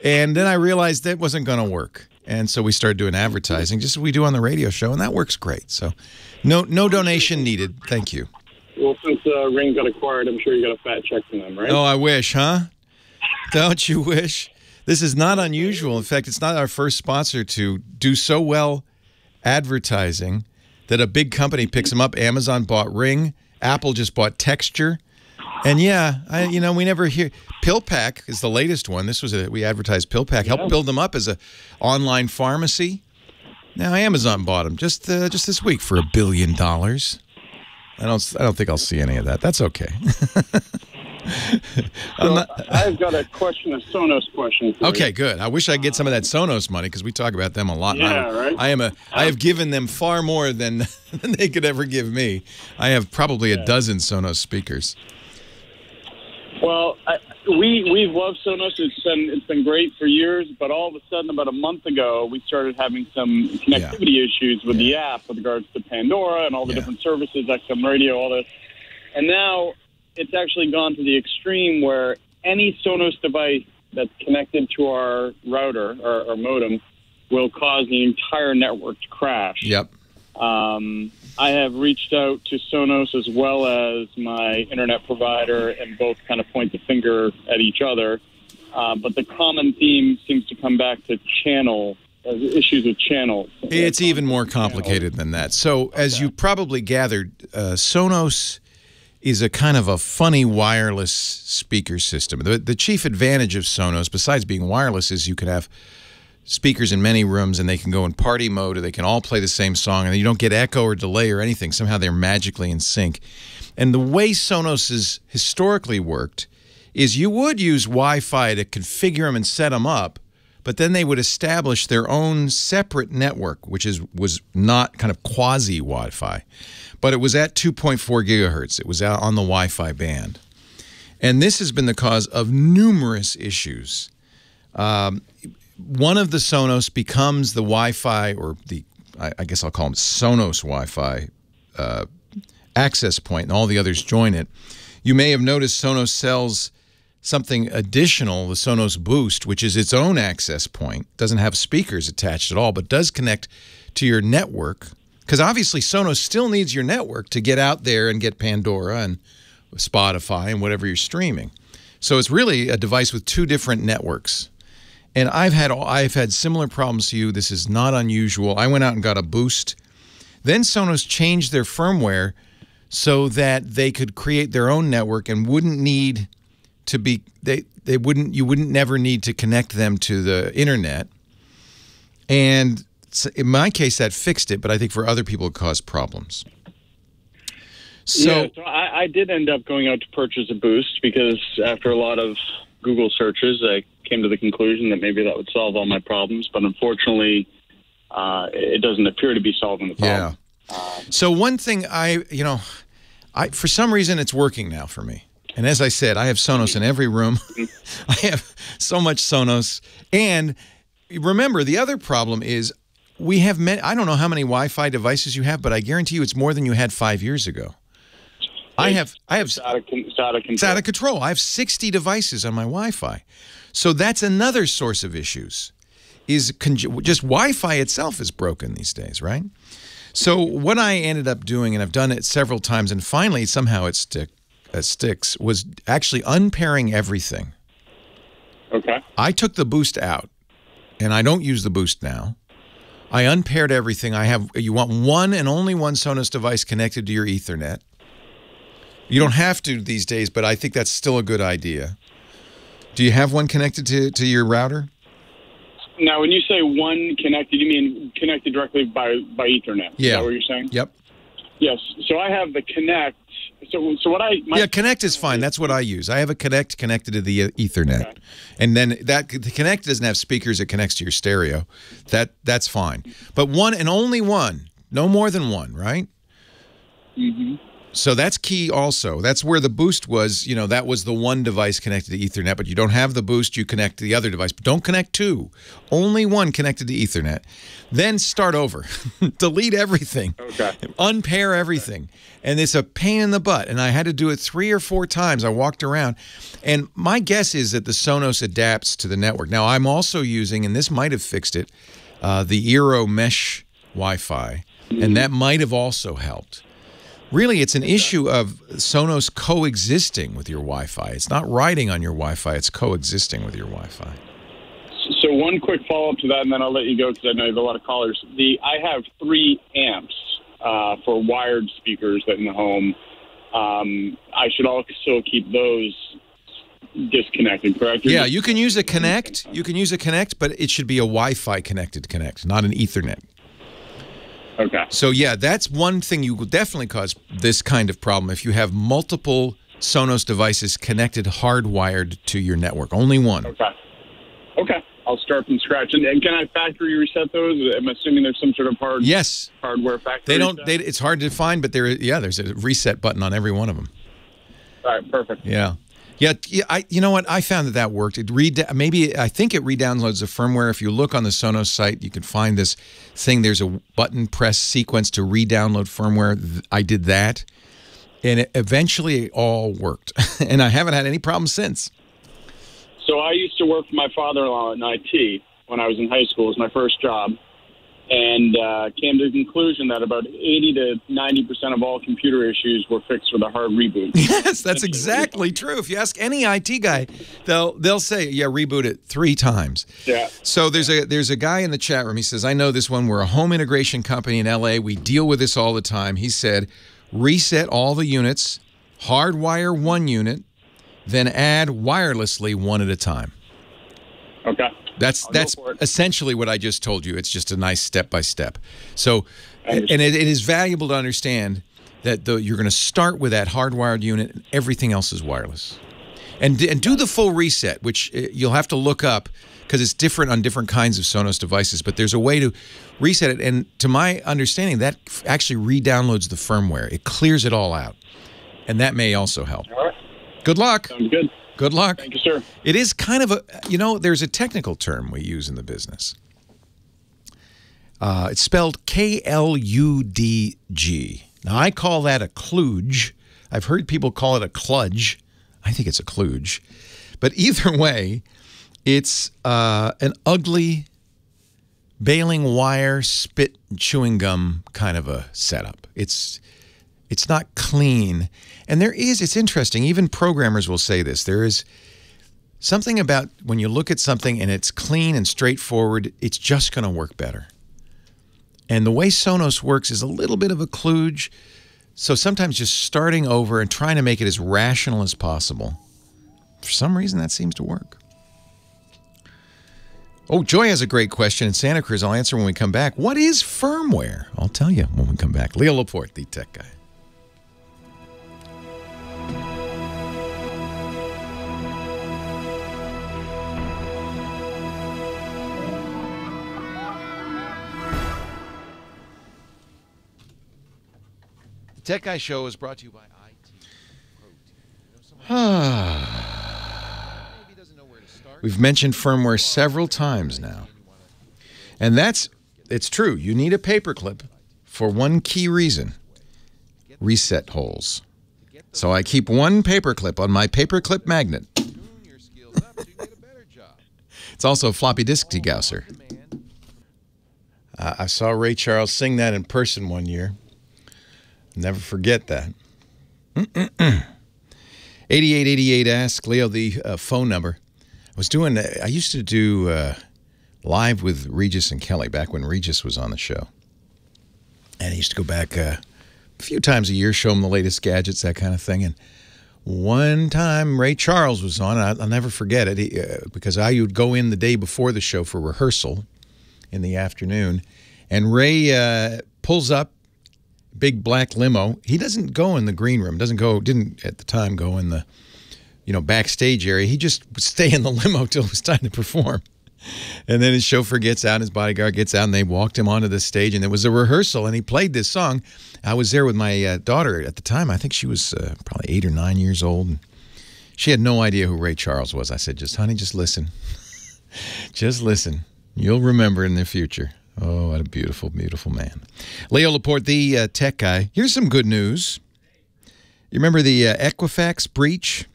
And then I realized that wasn't going to work. And so we started doing advertising, just as we do on the radio show, and that works great. So no donation needed. Thank you.
Well, since Ring got acquired, I'm sure you got a fat check from them, right?
Oh, I wish, huh? Don't you wish? This is not unusual. In fact, it's not our first sponsor to do so well advertising that a big company picks them up. Amazon bought Ring. Apple just bought Texture. And yeah, we never hear. PillPack is the latest one. We advertised PillPack. Helped build them up as a online pharmacy. Now Amazon bought them just this week for $1 billion. I don't think I'll see any of that. That's okay.
So I've got a question, a Sonos question for
Okay,
you.
good. I wish I'd get some of that Sonos money because we talk about them a lot.
Yeah, right.
I have given them far more than they could ever give me. I have probably a dozen Sonos speakers.
Well, we've loved Sonos. It's been great for years, but all of a sudden, about a month ago, we started having some connectivity issues with the app with regards to Pandora and all the different services, XM Radio, all this. And now it's actually gone to the extreme where any Sonos device that's connected to our router or modem will cause the entire network to crash.
Yep.
I have reached out to Sonos as well as my internet provider, and both kind of point the finger at each other. But the common theme seems to come back to issues with channels.
It's even more complicated than that. So, as you probably gathered, Sonos is a kind of a funny wireless speaker system. The chief advantage of Sonos, besides being wireless, is you can have speakers in many rooms, and they can go in party mode, or they can all play the same song, and you don't get echo or delay or anything. Somehow they're magically in sync. And the way Sonos has historically worked is you would use Wi-Fi to configure them and set them up, but then they would establish their own separate network, which was not kind of quasi-Wi-Fi, but it was at 2.4 gigahertz. It was out on the Wi-Fi band. And this has been the cause of numerous issues. One of the Sonos becomes the Wi-Fi, or I guess I'll call them Sonos Wi-Fi access point, and all the others join it. You may have noticed Sonos sells something additional, the Sonos Boost, which is its own access point. Doesn't have speakers attached at all, but does connect to your network. Because obviously Sonos still needs your network to get out there and get Pandora and Spotify and whatever you're streaming. So it's really a device with two different networks. And I've had similar problems to you. This is not unusual. I went out and got a Boost. Then Sonos changed their firmware so that they could create their own network and wouldn't need to be you wouldn't never need to connect them to the internet. And in my case that fixed it, but I think for other people it caused problems.
So I did end up going out to purchase a Boost because after a lot of Google searches, I came to the conclusion that maybe that would solve all my problems, but unfortunately, it doesn't appear to be solving the problem.
Yeah. So one thing for some reason it's working now for me. And as I said, I have Sonos in every room. I have so much Sonos. And remember, the other problem is we have I don't know how many Wi-Fi devices you have, but I guarantee you it's more than you had 5 years ago. It's out of control. I have 60 devices on my Wi-Fi. So that's another source of issues. Just Wi-Fi itself is broken these days, right? So what I ended up doing, and I've done it several times, and finally somehow it sticks, was actually unpairing everything.
Okay.
I took the Boost out, and I don't use the Boost now. I unpaired everything. You want one and only one Sonos device connected to your Ethernet. You don't have to these days, but I think that's still a good idea. Do you have one connected to your router?
Now, when you say one connected, you mean connected directly by Ethernet?
Yeah.
Is that what you're saying?
Yep.
Yes. So I have the Connect. So what
Connect is fine. That's what I use. I have a Connect connected to the Ethernet, okay. And then the Connect doesn't have speakers. It connects to your stereo. That's fine. But one and only one, no more than one, right?
Mm-hmm.
So that's key also. That's where the Boost was, that was the one device connected to Ethernet, but you don't have the Boost, you connect to the other device. But don't connect two. Only one connected to Ethernet. Then start over. Delete everything.
Okay.
Unpair everything. And it's a pain in the butt. And I had to do it 3 or 4 times. I walked around. And my guess is that the Sonos adapts to the network. Now, I'm also using, and this might have fixed it, the Eero Mesh Wi-Fi. And that might have also helped. Really, it's an issue of Sonos coexisting with your Wi-Fi. It's not riding on your Wi-Fi. It's coexisting with your Wi-Fi.
So one quick follow-up to that, and then I'll let you go because I know you have a lot of callers. I have 3 amps for wired speakers in the home. I should also keep those disconnected, correct?
Yeah, you can use a Connect. You can use a Connect, but it should be a Wi-Fi connected Connect, not an Ethernet.
Okay.
So, yeah, that's one thing you will definitely cause this kind of problem. If you have multiple Sonos devices connected hardwired to your network. Only one.
Okay. I'll start from scratch. And can I factory reset those? I'm assuming there's some sort of hardware factory.
They don't. It's hard to find, but there's a reset button on every one of them.
All right, perfect.
Yeah. You know what? I found that worked. I think it re-downloads the firmware. If you look on the Sonos site, you can find this thing. There's a button press sequence to re-download firmware. I did that, and eventually it all worked. And I haven't had any problems since.
So I used to work for my father-in-law in IT when I was in high school. It was my first job. And came to the conclusion that about 80 to 90% of all computer issues were fixed with a hard reboot.
Yes, that's exactly true. If you ask any IT guy, they'll say, yeah, reboot it 3 times.
Yeah.
So there's a guy in the chat room. He says, I know this one. We're a home integration company in LA. We deal with this all the time. He said, reset all the units, hardwire one unit, then add wirelessly one at a time.
Okay.
That's essentially what I just told you. It's just a nice step-by-step. So, and it is valuable to understand that you're going to start with that hardwired unit and everything else is wireless. And do the full reset, which you'll have to look up because it's different on different kinds of Sonos devices, but there's a way to reset it. And to my understanding, that actually re-downloads the firmware. It clears it all out. And that may also help.
All right.
Good luck.
Sounds good.
Good luck.
Thank you, sir.
It is kind of there's a technical term we use in the business. It's spelled Kludg. Now, I call that a kludge. I've heard people call it a kludge. I think it's a kludge. But either way, it's an ugly baling wire, spit, chewing gum kind of a setup. It's not clean. And it's interesting, even programmers will say this, there is something about when you look at something and it's clean and straightforward, it's just going to work better. And the way Sonos works is a little bit of a kludge, so sometimes just starting over and trying to make it as rational as possible. For some reason, that seems to work. Oh, Joy has a great question in Santa Cruz. I'll answer when we come back. What is firmware? I'll tell you when we come back. Leo Laporte, the tech guy. Tech Guy Show is brought to you by IT. We've mentioned firmware several times now. And it's true. You need a paperclip for one key reason. Reset holes. So I keep one paperclip on my paperclip magnet. It's also a floppy disk degausser. I saw Ray Charles sing that in person one year. Never forget that. 8888 ask Leo the phone number. I used to do live with Regis and Kelly back when Regis was on the show. And I used to go back a few times a year, show them the latest gadgets, that kind of thing. And one time Ray Charles was on, and I'll never forget it, because I would go in the day before the show for rehearsal in the afternoon. And Ray pulls up, big black limo. He doesn't go in the green room. Didn't at the time go in the, backstage area. He just would stay in the limo till it was time to perform. And then his chauffeur gets out, his bodyguard gets out, and they walked him onto the stage. And there was a rehearsal, and he played this song. I was there with my daughter at the time. I think she was probably 8 or 9 years old. And she had no idea who Ray Charles was. I said, honey, just listen. Just listen. You'll remember in the future. Oh, what a beautiful, beautiful man. Leo Laporte, the tech guy. Here's some good news. You remember the Equifax breach?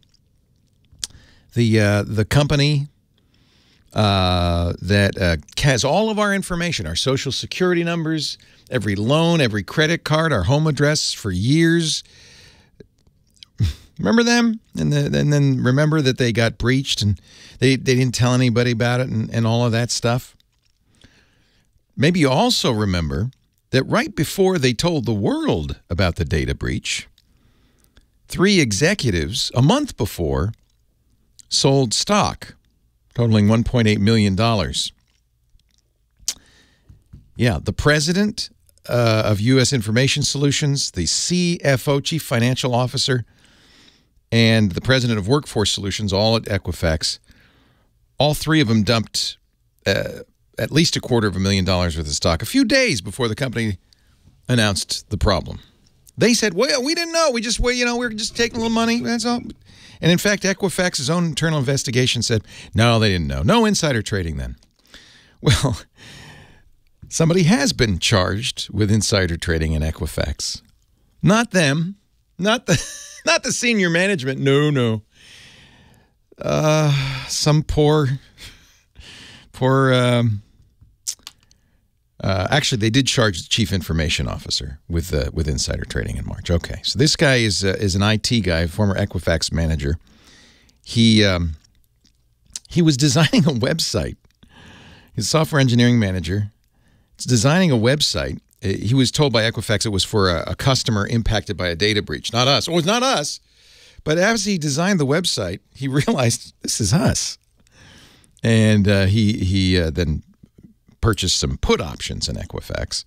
The company that has all of our information, our social security numbers, every loan, every credit card, our home address for years. Remember them? And then remember that they got breached and they didn't tell anybody about it and all of that stuff? Maybe you also remember that right before they told the world about the data breach, 3 executives, a month before, sold stock totaling $1.8 million. Yeah, the president of U.S. Information Solutions, the CFO, Chief Financial Officer, and the president of Workforce Solutions, all at Equifax. All three of them dumped at least $250,000 worth of stock a few days before the company announced the problem. They said, well, we didn't know. We just, we were just taking a little money. That's all. And in fact, Equifax's own internal investigation said, no, they didn't know. No insider trading then. Well, somebody has been charged with insider trading in Equifax. Not them. Not the senior management. No. Some actually, they did charge the chief information officer with insider trading in March. Okay, so this guy is an IT guy, former Equifax manager. He was designing a website. He's a software engineering manager. He's designing a website. He was told by Equifax it was for a customer impacted by a data breach. Not us. Oh, it's not us. But as he designed the website, he realized this is us. And he then purchased some put options in Equifax.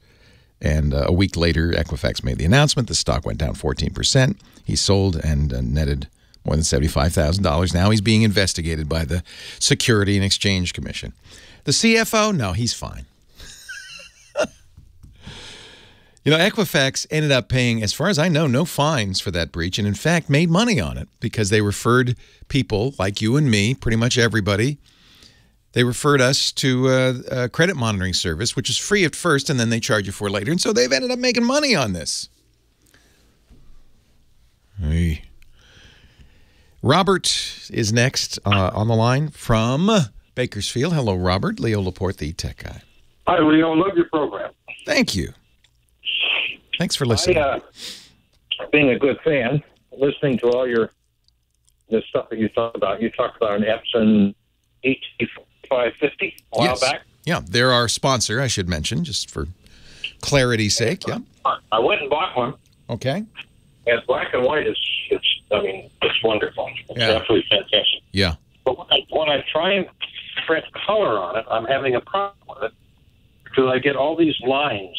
And a week later, Equifax made the announcement. The stock went down 14%. He sold and netted more than $75,000. Now he's being investigated by the Security and Exchange Commission. The CFO? No, he's fine. Equifax ended up paying, as far as I know, no fines for that breach, and in fact made money on it because they referred people like you and me, pretty much everybody. They referred us to a credit monitoring service, which is free at first, and then they charge you for it later. And so they've ended up making money on this. Hey. Robert is next on the line from Bakersfield. Hello, Robert. Leo Laporte, the tech guy.
Hi, Leo. Love your program.
Thank you. Thanks for listening.
Being a good fan, listening to all the stuff that you talked about. You talked about an Epson ET550 a while back.
Yeah, they're our sponsor, I should mention, just for clarity's sake. Yeah.
I went and bought one.
Okay.
And black and white it's wonderful. It's absolutely fantastic.
Yeah.
But when I try and print color on it, I'm having a problem with it because I get all these lines.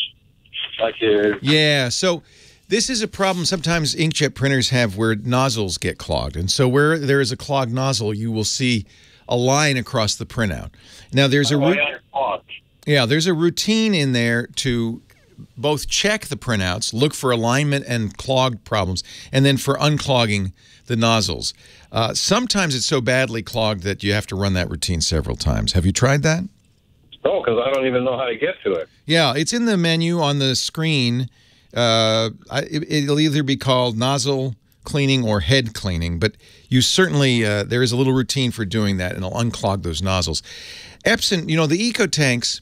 Yeah, so this is a problem sometimes inkjet printers have where nozzles get clogged. And so where there is a clogged nozzle, you will see a line across the printout. Now, there's a routine in there to both check the printouts, look for alignment and clogged problems, and then for unclogging the nozzles. Sometimes it's so badly clogged that you have to run that routine several times. Have you tried that?
No, because I don't even know how to get to it.
Yeah, it's in the menu on the screen. It'll either be called nozzle cleaning or head cleaning, but you certainly, there is a little routine for doing that, and it'll unclog those nozzles. Epson, the Eco tanks,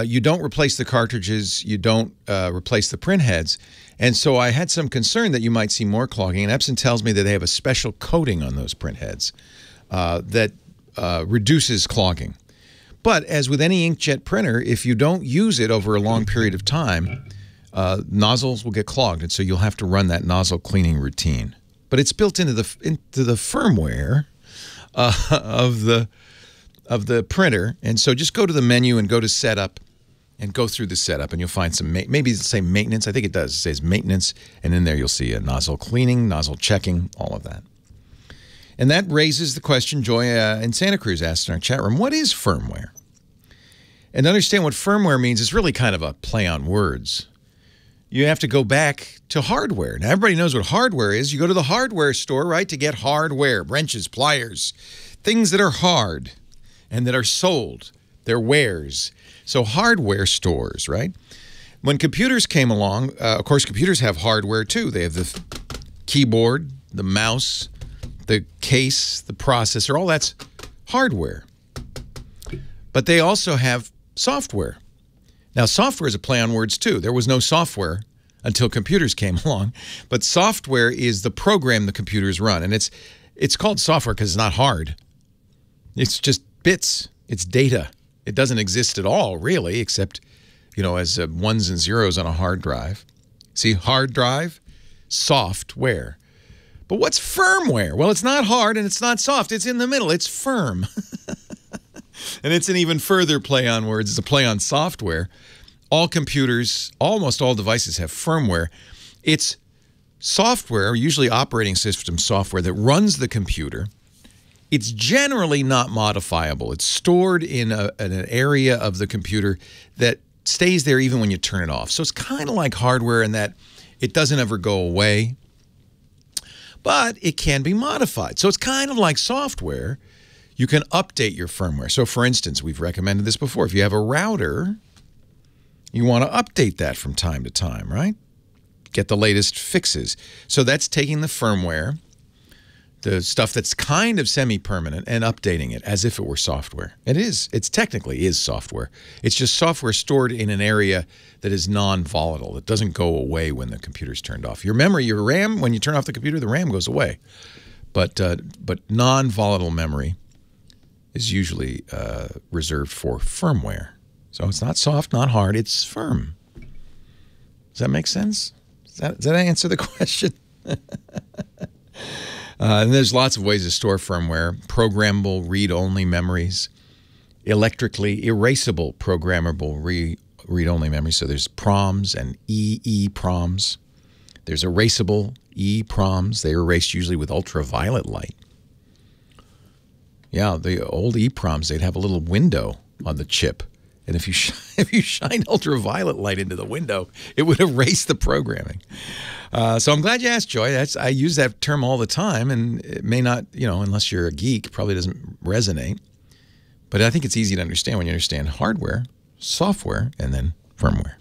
you don't replace the cartridges, you don't replace the print heads, and so I had some concern that you might see more clogging, and Epson tells me that they have a special coating on those print heads that reduces clogging. But as with any inkjet printer, if you don't use it over a long period of time, nozzles will get clogged, and so you'll have to run that nozzle cleaning routine. But it's built into the firmware of the printer, and so just go to the menu and go to Setup, and go through the setup, and you'll find some maybe it'll say maintenance. I think it does. It says maintenance, and in there you'll see a nozzle cleaning, nozzle checking, all of that. And that raises the question Joy in Santa Cruz asked in our chat room, what is firmware? And to understand what firmware means is really kind of a play on words. You have to go back to hardware. Now, everybody knows what hardware is. You go to the hardware store, right, to get hardware, wrenches, pliers, things that are hard and that are sold. They're wares. So hardware stores, right? When computers came along, of course, computers have hardware too. They have the keyboard, the mouse, the case, the processor, all that's hardware. But they also have software. Now, software is a play on words too. There was no software until computers came along, but software is the program the computers run, and it's called software because it's not hard. It's just bits. It's data. It doesn't exist at all, really, except, as ones and zeros on a hard drive. See, hard drive, software. But what's firmware? Well, it's not hard and it's not soft. It's in the middle. It's firm. And it's an even further play on words. It's a play on software. All computers, almost all devices have firmware. It's software, usually operating system software that runs the computer, it's generally not modifiable. It's stored in an area of the computer that stays there even when you turn it off. So it's kind of like hardware in that it doesn't ever go away, but it can be modified. So it's kind of like software. You can update your firmware. So for instance, we've recommended this before. If you have a router, you want to update that from time to time, right? Get the latest fixes. So that's taking the firmware, the stuff that's kind of semi-permanent, and updating it as if it were software. It is. It's technically is software. It's just software stored in an area that is non-volatile. It doesn't go away when the computer's turned off. Your memory, your RAM, when you turn off the computer, the RAM goes away. But non-volatile memory is usually reserved for firmware. So it's not soft, not hard. It's firm. Does that make sense? Does that answer the question? And there's lots of ways to store firmware. Programmable read-only memories. Electrically erasable programmable read-only memories. So there's PROMs and EEPROMs. There's erasable EEPROMs. They are erased usually with ultraviolet light. Yeah, the old EEPROMs, they'd have a little window on the chip. And if you shine ultraviolet light into the window, it would erase the programming. So I'm glad you asked, Joy. I use that term all the time, and it may not, unless you're a geek, probably doesn't resonate. But I think it's easy to understand when you understand hardware, software, and then firmware.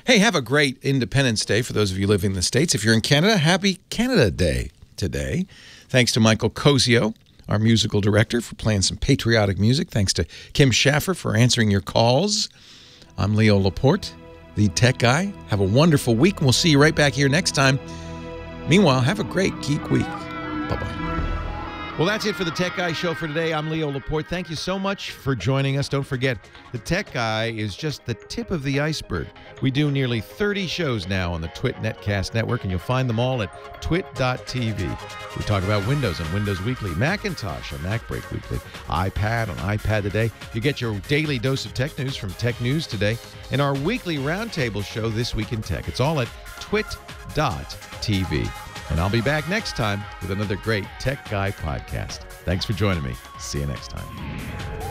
Hey, have a great Independence Day for those of you living in the States. If you're in Canada, happy Canada Day today. Thanks to Michael Cozio, our musical director, for playing some patriotic music. Thanks to Kim Schaffer for answering your calls. I'm Leo Laporte, the tech guy. Have a wonderful week, and we'll see you right back here next time. Meanwhile, have a great geek week. Bye-bye. Well, that's it for the Tech Guy Show for today. I'm Leo Laporte. Thank you so much for joining us. Don't forget, the Tech Guy is just the tip of the iceberg. We do nearly 30 shows now on the Twit Netcast Network, and you'll find them all at twit.tv. We talk about Windows on Windows Weekly, Macintosh on MacBreak Weekly, iPad on iPad Today. You get your daily dose of tech news from Tech News Today, and our weekly roundtable show, This Week in Tech. It's all at twit.tv. And I'll be back next time with another great Tech Guy podcast. Thanks for joining me. See you next time.